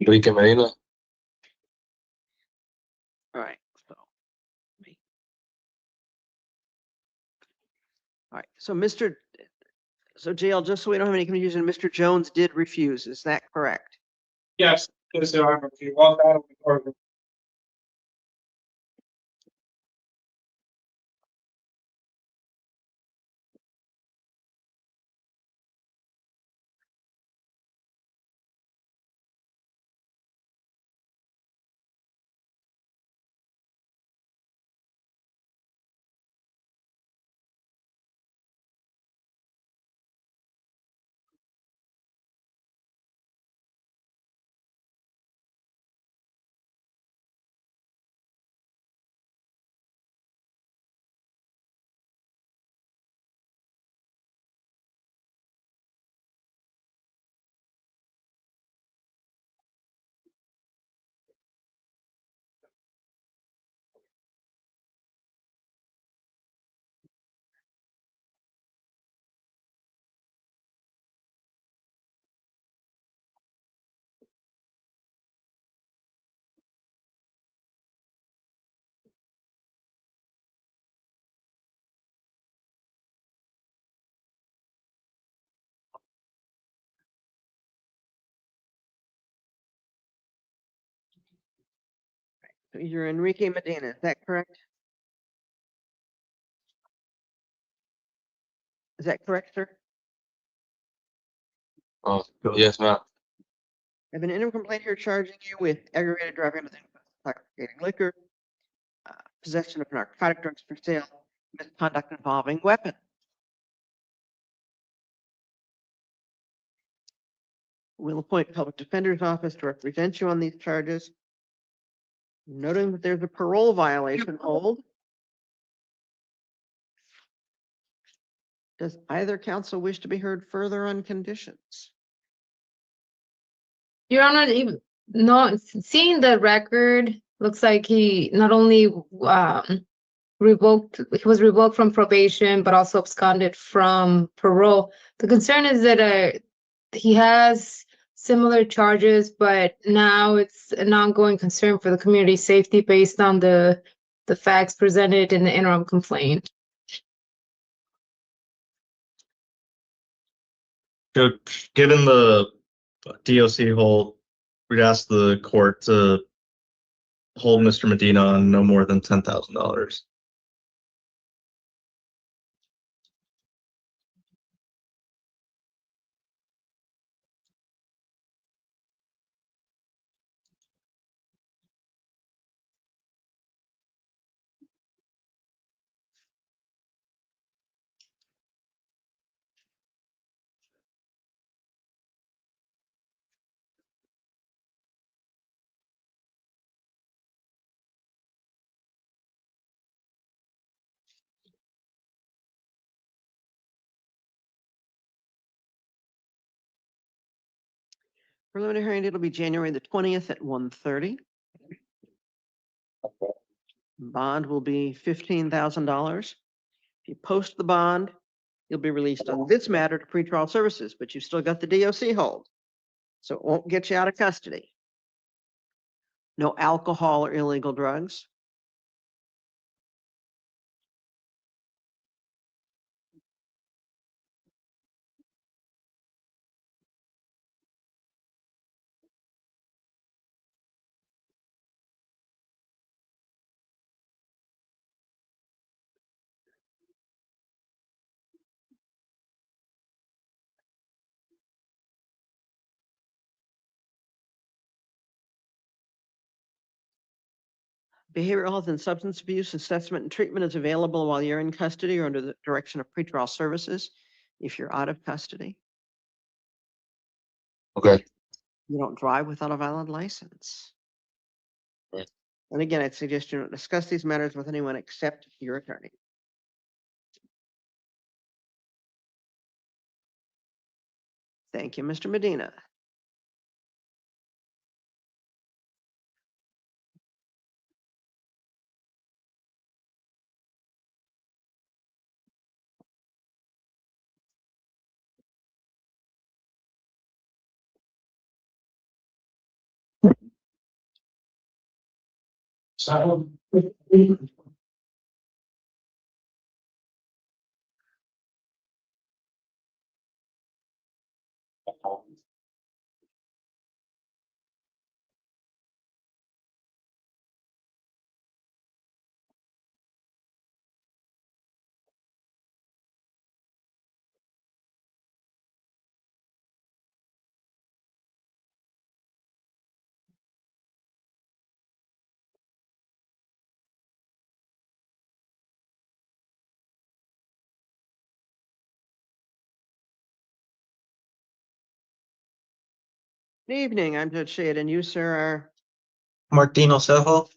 Enrique Medina. all right, so. me. All right, so so JL, just so we don't have any confusion, Mr. Jones did refuse, is that correct? Yes, because if you walk out of the courtroom. You're Enrique Medina, is that correct? Is that correct, sir? Oh, yes, ma'am. I have an interim complaint here charging you with aggravated driving under the influence of intoxicating liquor, possession of narcotic drugs for sale, misconduct involving weapon. We'll appoint public defender's office to represent you on these charges. Noting that there's a parole violation hold. Does either counsel wish to be heard further on conditions? Your Honor, even not seeing the record, looks like he not only he was revoked from probation, but also absconded from parole. The concern is that he has similar charges, but now it's an ongoing concern for the community safety based on the facts presented in the interim complaint. Given the DOC hold, we'd ask the court to hold Mr. Medina on no more than $10,000. Preliminary hearing date will be January the 20th at 1:30. Bond will be $15,000. If you post the bond, you'll be released on this matter to pretrial services, but you've still got the DOC hold. So it won't get you out of custody. No alcohol or illegal drugs. Behavioral health and substance abuse assessment and treatment is available while you're in custody or under the direction of pretrial services. If you're out of custody, Okay. you don't drive without a valid license. Right. And again, I'd suggest you don't discuss these matters with anyone except your attorney. Thank you, Mr. Medina. So. Good evening, I'm Judge Shade, and you, sir, are Martino Sejo.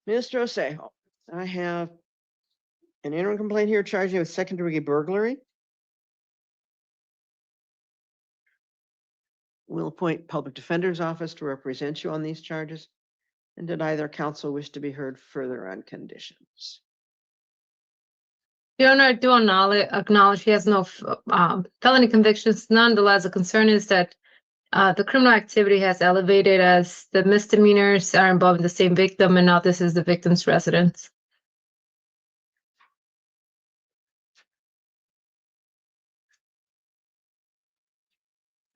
Mr. Osejo. I have an interim complaint here charging you with second-degree burglary. We'll appoint public defender's office to represent you on these charges. And did either counsel wish to be heard further on conditions? Your Honor, I do acknowledge he has no felony convictions. Nonetheless, the concern is that the criminal activity has elevated as the misdemeanors are involving the same victim, and now this is the victim's residence.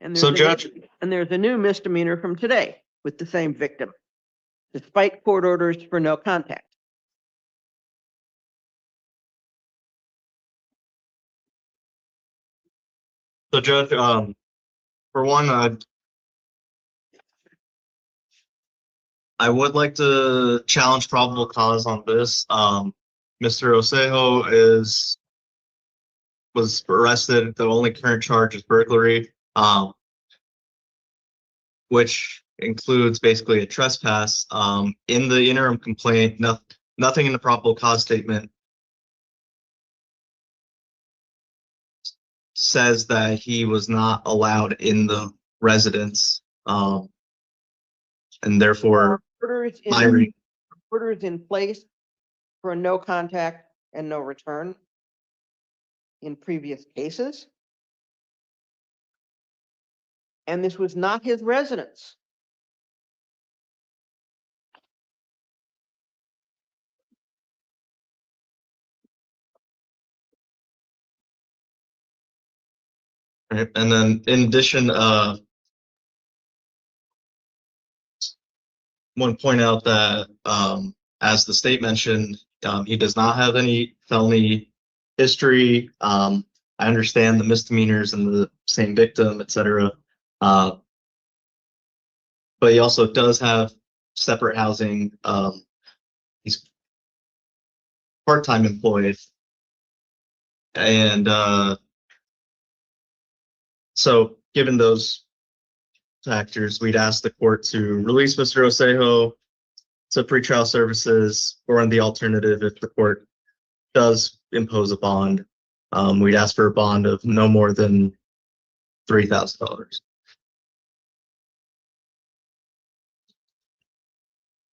And So, there's a- Judge- And there's a new misdemeanor from today with the same victim, despite court orders for no contact. So Judge, for one, I would like to challenge probable cause on this. Mr. Osejo was arrested. The only current charge is burglary, which includes basically a trespass. In the interim complaint, nothing in the probable cause statement says that he was not allowed in the residence, and therefore, Orders my reading. in place for a no contact and no return in previous cases. And this was not his residence. Right. And then in addition, want to point out that, as the state mentioned, he does not have any felony history. I understand the misdemeanors and the same victim, etc. But he also does have separate housing. He's part-time employed. And so given those factors, we'd ask the court to release Mr. Osejo to pretrial services, or on the alternative, if the court does impose a bond, we'd ask for a bond of no more than $3,000.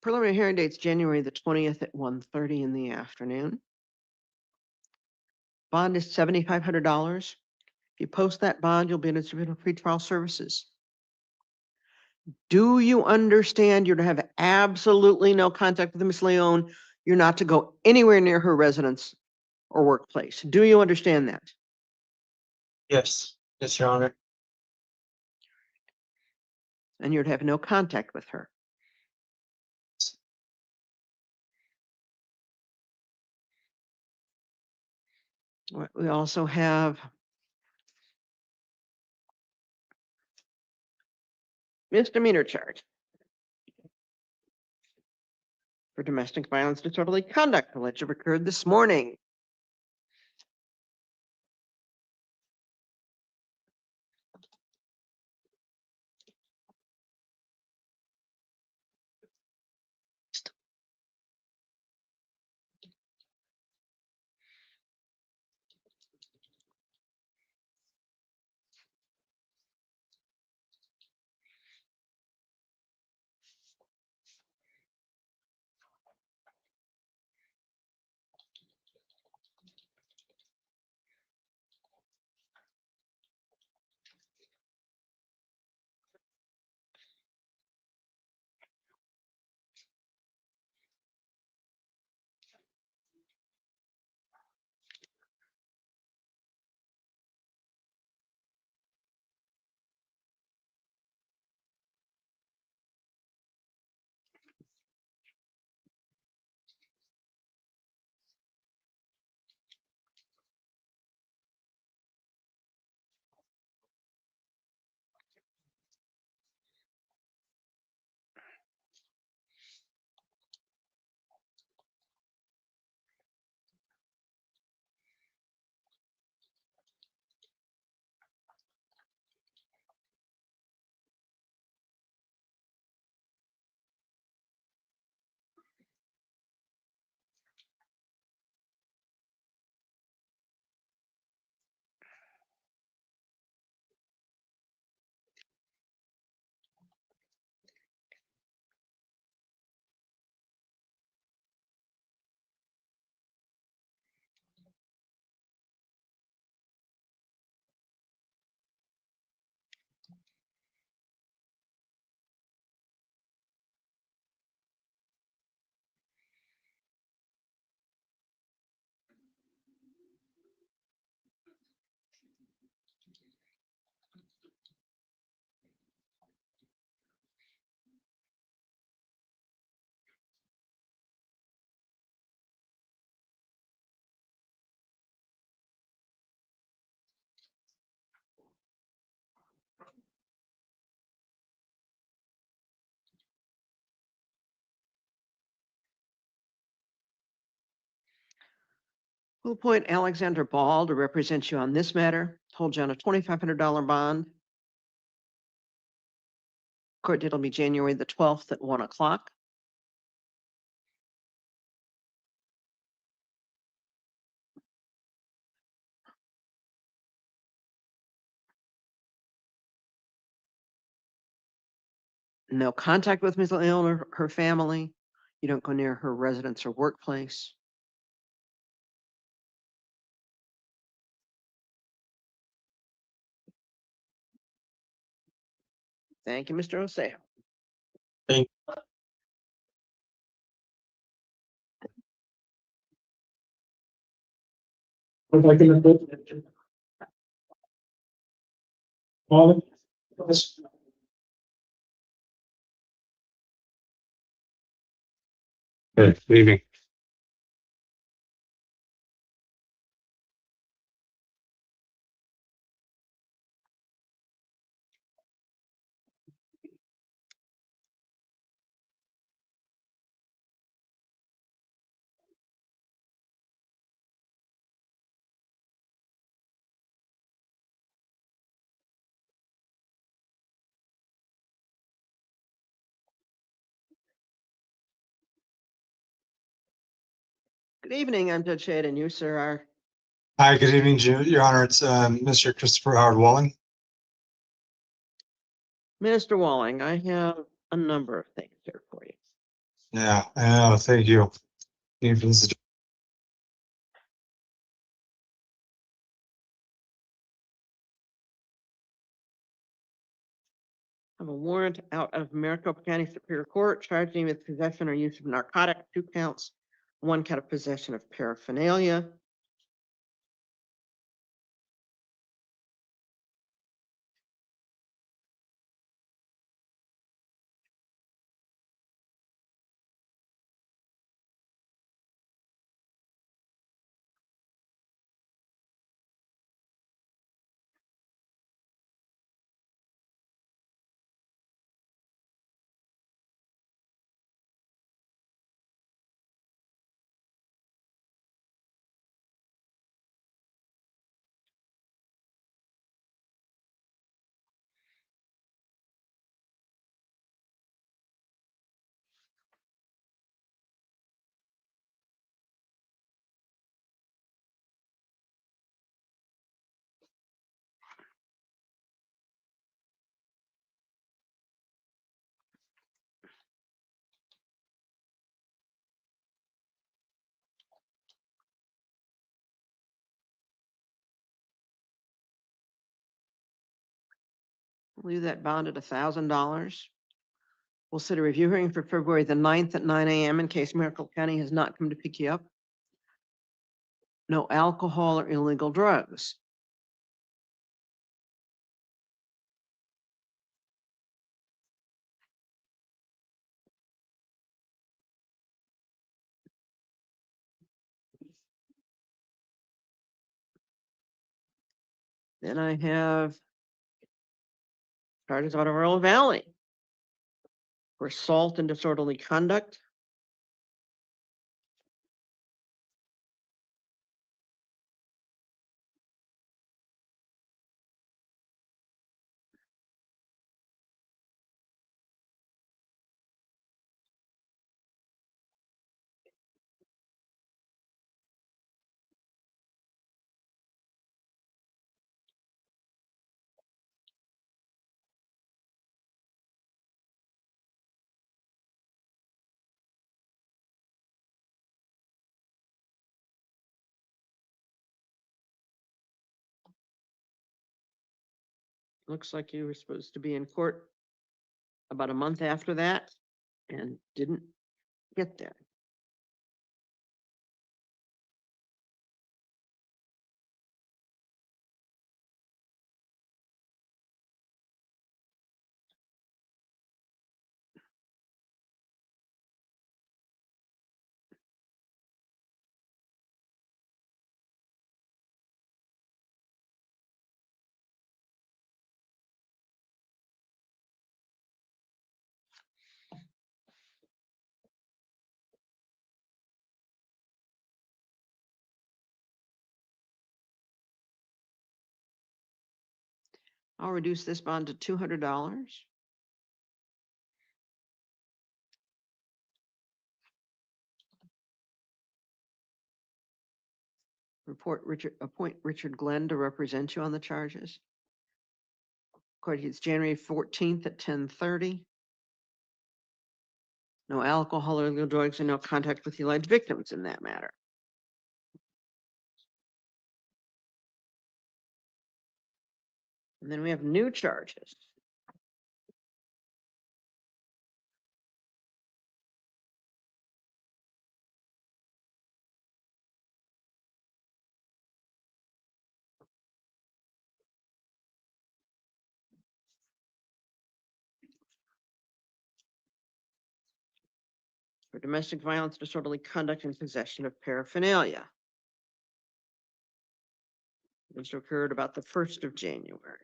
Preliminary hearing date's January the 20th at 1:30 in the afternoon. Bond is $7,500. If you post that bond, you'll be eligible for pretrial services. Do you understand you're to have absolutely no contact with Ms. Leone? You're not to go anywhere near her residence or workplace. Do you understand that? Yes, yes, Your Honor. And you're to have no contact with her. We also have misdemeanor charge for domestic violence disorderly conduct alleged to have occurred this morning. We'll appoint Alexander Ball to represent you on this matter. Hold you on a $2,500 bond. Court date will be January the 12th at 1 o'clock. No contact with Ms. Leon or her family. You don't go near her residence or workplace. Thank you, Mr. Oseo. Good evening. Good evening, I'm Judge Shade, and you, sir, are Hi, good evening, Your Honor. It's Mr. Christopher Howard Walling. Minister Walling. I have a number of things here for you. Yeah, thank you. Thank you for this. I have a warrant out of Maricopa County Superior Court charging with possession or use of narcotic, 2 counts, 1 count of possession of paraphernalia. Leave that bond at $1,000. We'll set a review hearing for February the 9th at 9 a.m. in case Maricopa County has not come to pick you up. No alcohol or illegal drugs. Then I have charges out of Royal Valley for assault and disorderly conduct. Looks like you were supposed to be in court about a month after that and didn't get there. I'll reduce this bond to $200. Appoint Richard Glenn to represent you on the charges. Court is January 14th at 10:30. No alcohol or illegal drugs and no contact with the alleged victims in that matter. And then we have new charges. For domestic violence, disorderly conduct, and possession of paraphernalia. This occurred about the 1st of January.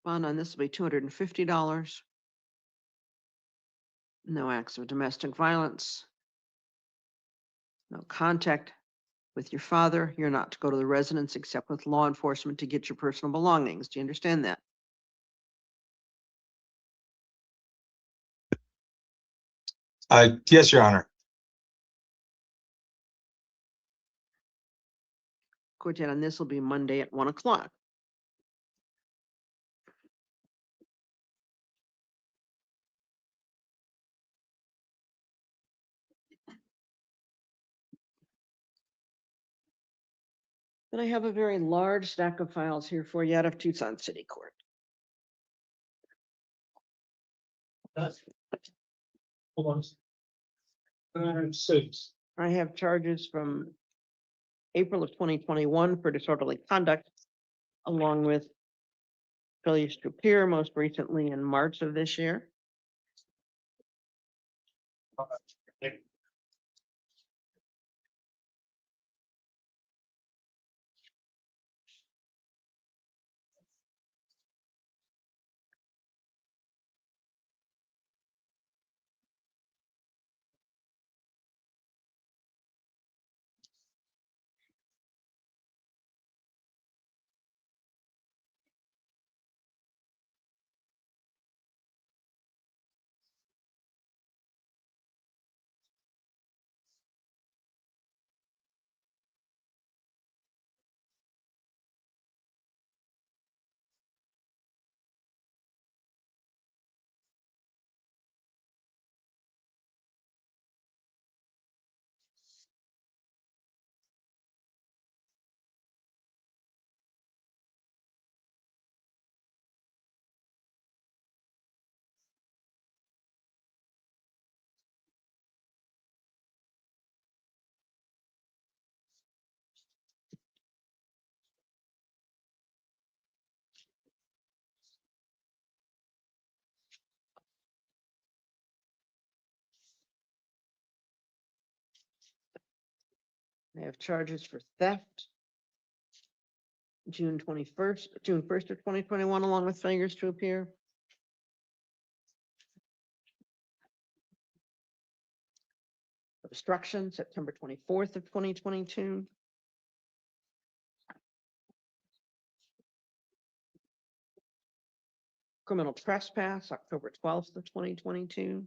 Bond on this will be $250. No acts of domestic violence. No contact with your father. You're not to go to the residence except with law enforcement to get your personal belongings. Do you understand that? Yes, Your Honor. Court date on this will be Monday at 1 o'clock. Then I have a very large stack of files here for you out of Tucson City Court. Hold on. 6. I have charges from April of 2021 for disorderly conduct, along with failure to appear most recently in March of this year. I have charges for theft. June 1st of 2021, along with failures to appear. Obstruction, September 24th of 2022. Criminal trespass, October 12th of 2022.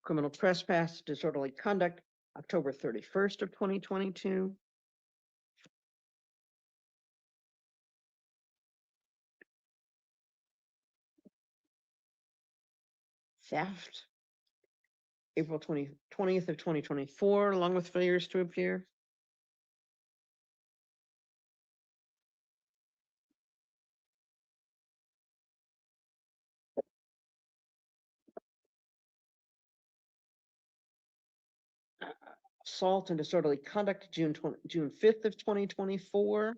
Criminal trespass, disorderly conduct, October 31st of 2022. Theft, April 20th of 2024, along with failures to appear. Assault and disorderly conduct, June 5th of 2024.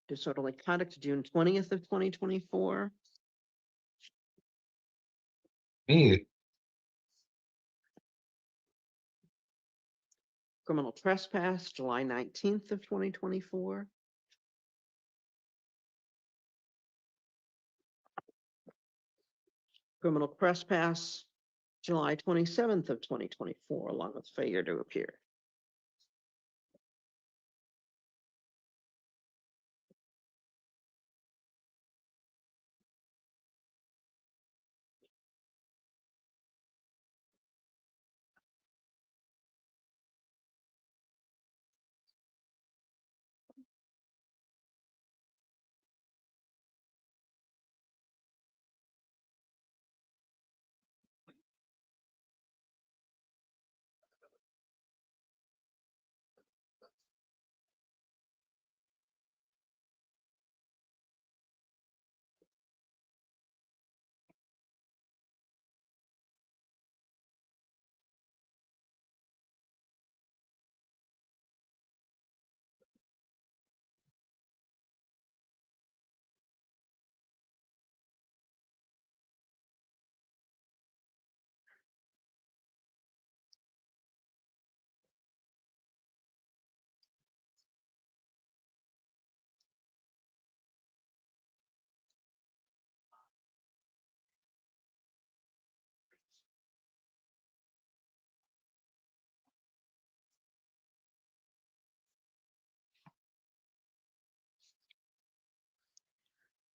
Disorderly conduct, June 20th of 2024. Me, Criminal trespass, July 19th of 2024. Criminal trespass, July 27th of 2024, along with failure to appear.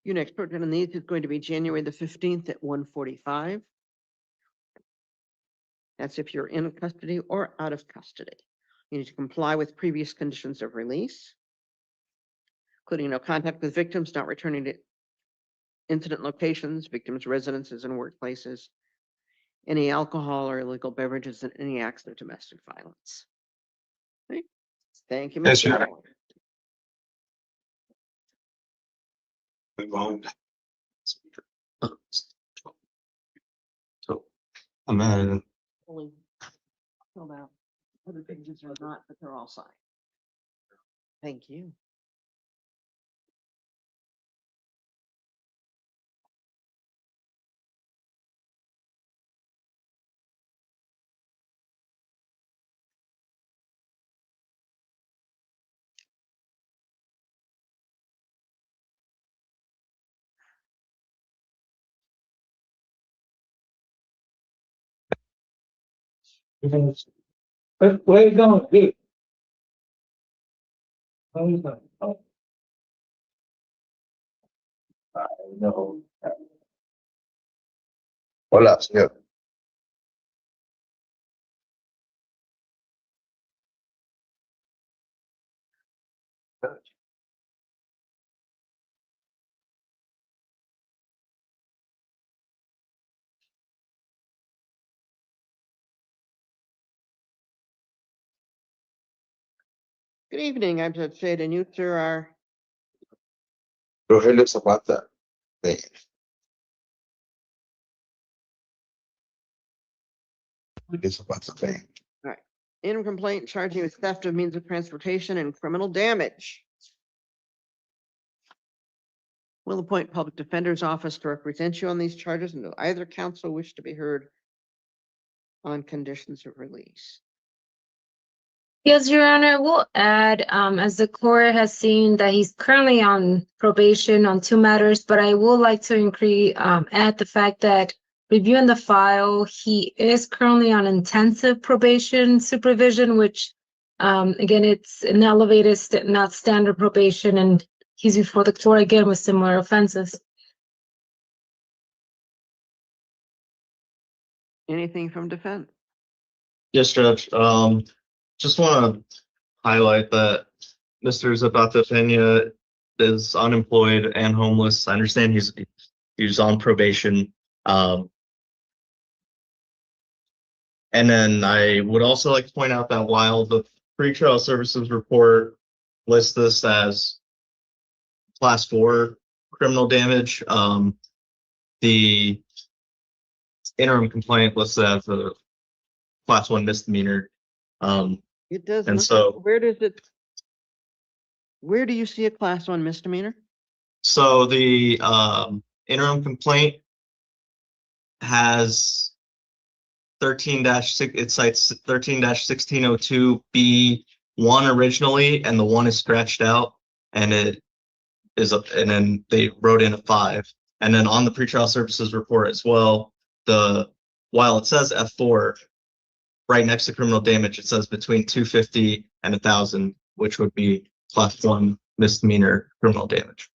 Your next court date on these is going to be January the 15th at 1:45. That's if you're in custody or out of custody. You need to comply with previous conditions of release, including no contact with victims, not returning to incident locations, victims' residences and workplaces, any alcohol or illegal beverages, and any acts of domestic violence. Okay. Thank you, Yes, Mr. sir. Moore. Move on. So, I'm at, Fully filled out. Other pages are not, but they're all signed. Thank you. Where you going, dude? How you going? Oh. I know. hola, señor. Good evening. I'm Judge Jade, and you, sir, are Rogelio Zapata. thing. It's about the thing. Interim complaint charging with theft of means of transportation and criminal damage. Will appoint public defender's office to represent you on these charges, and do either counsel wish to be heard on conditions of release? Yes, Your Honor, we'll add, as the court has seen that he's currently on probation on 2 matters, but I would like to add the fact that reviewing the file, he is currently on intensive probation supervision, which, again, it's an elevated, not standard probation, and he's before the court again with similar offenses. Anything from defense? Yes, Judge. Just want to highlight that Mr. Zapata Pena is unemployed and homeless. I understand he's on probation. And then I would also like to point out that while the pretrial services report lists this as class 4 criminal damage, the interim complaint lists it as a class 1 misdemeanor. It does And not. so- Where do you see a class 1 misdemeanor? So the interim complaint has 13-6, it cites 13-1602B1 originally, and the 1 is scratched out, and it is and then they wrote in a 5. And then on the pretrial services report as well, while it says F4, right next to criminal damage, it says between 250 and 1,000, which would be class 1 misdemeanor criminal damage.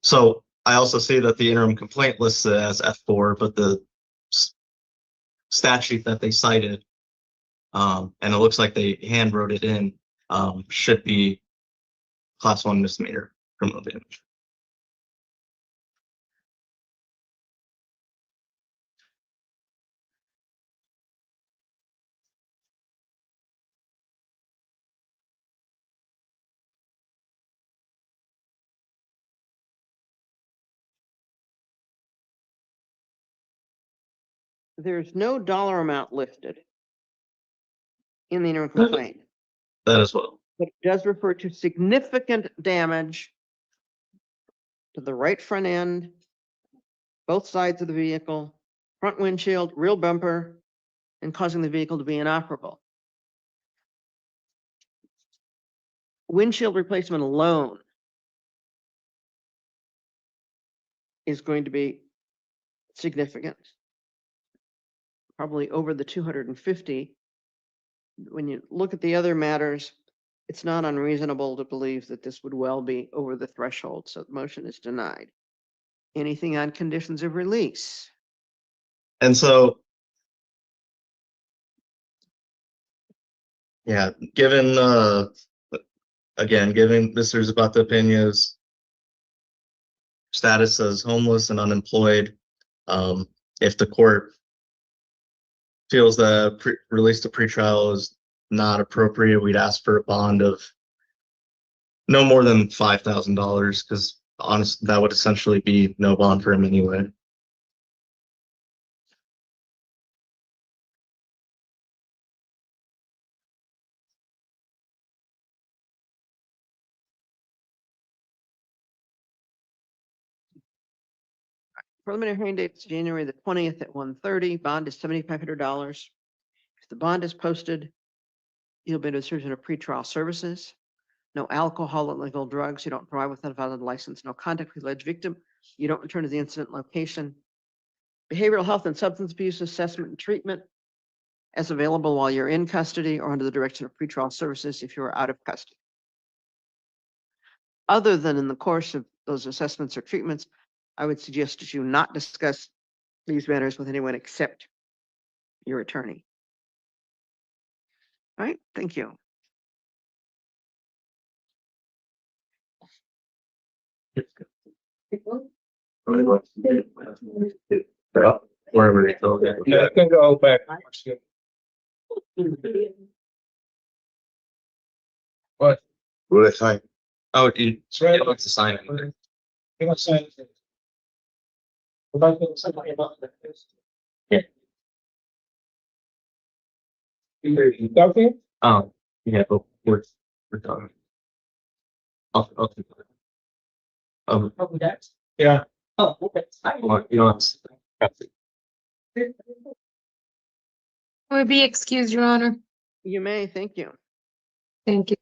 So I also see that the interim complaint lists it as F4, but the statute that they cited, and it looks like they hand wrote it in, should be class 1 misdemeanor criminal damage. There's no dollar amount listed in the interim complaint, That as well. but it does refer to significant damage to the right front end, both sides of the vehicle, front windshield, rear bumper, and causing the vehicle to be inoperable. Windshield replacement alone is going to be significant. Probably over the 250. When you look at the other matters, it's not unreasonable to believe that this would well be over the threshold, so the motion is denied. Anything on conditions of release? And so, yeah, given Mr. Zapata Pena's status as homeless and unemployed, if the court feels that release to pretrial is not appropriate, we'd ask for a bond of no more than $5,000, because honestly, that would essentially be no bond for him anyway. Preliminary hearing date is January the 20th at 1:30. Bond is $7,500. If the bond is posted, you'll be in a decision of pretrial services. No alcohol or illegal drugs. You don't drive without a valid license. No contact with alleged victim. You don't return to the incident location. Behavioral health and substance abuse assessment and treatment as available while you're in custody or under the direction of pretrial services if you are out of custody. Other than in the course of those assessments or treatments, I would suggest that you not discuss these matters with anyone except your attorney. All right, thank you. Wherever they go. Yeah, it can go back. What? What did I sign? Oh, you It's right. don't have to sign it. You want to sign it? Would like to sign it up. Okay. Yeah, but we're done. I'll take it. Yeah. You don't have to. Would be excused, Your Honor. You may, thank you. Thank you.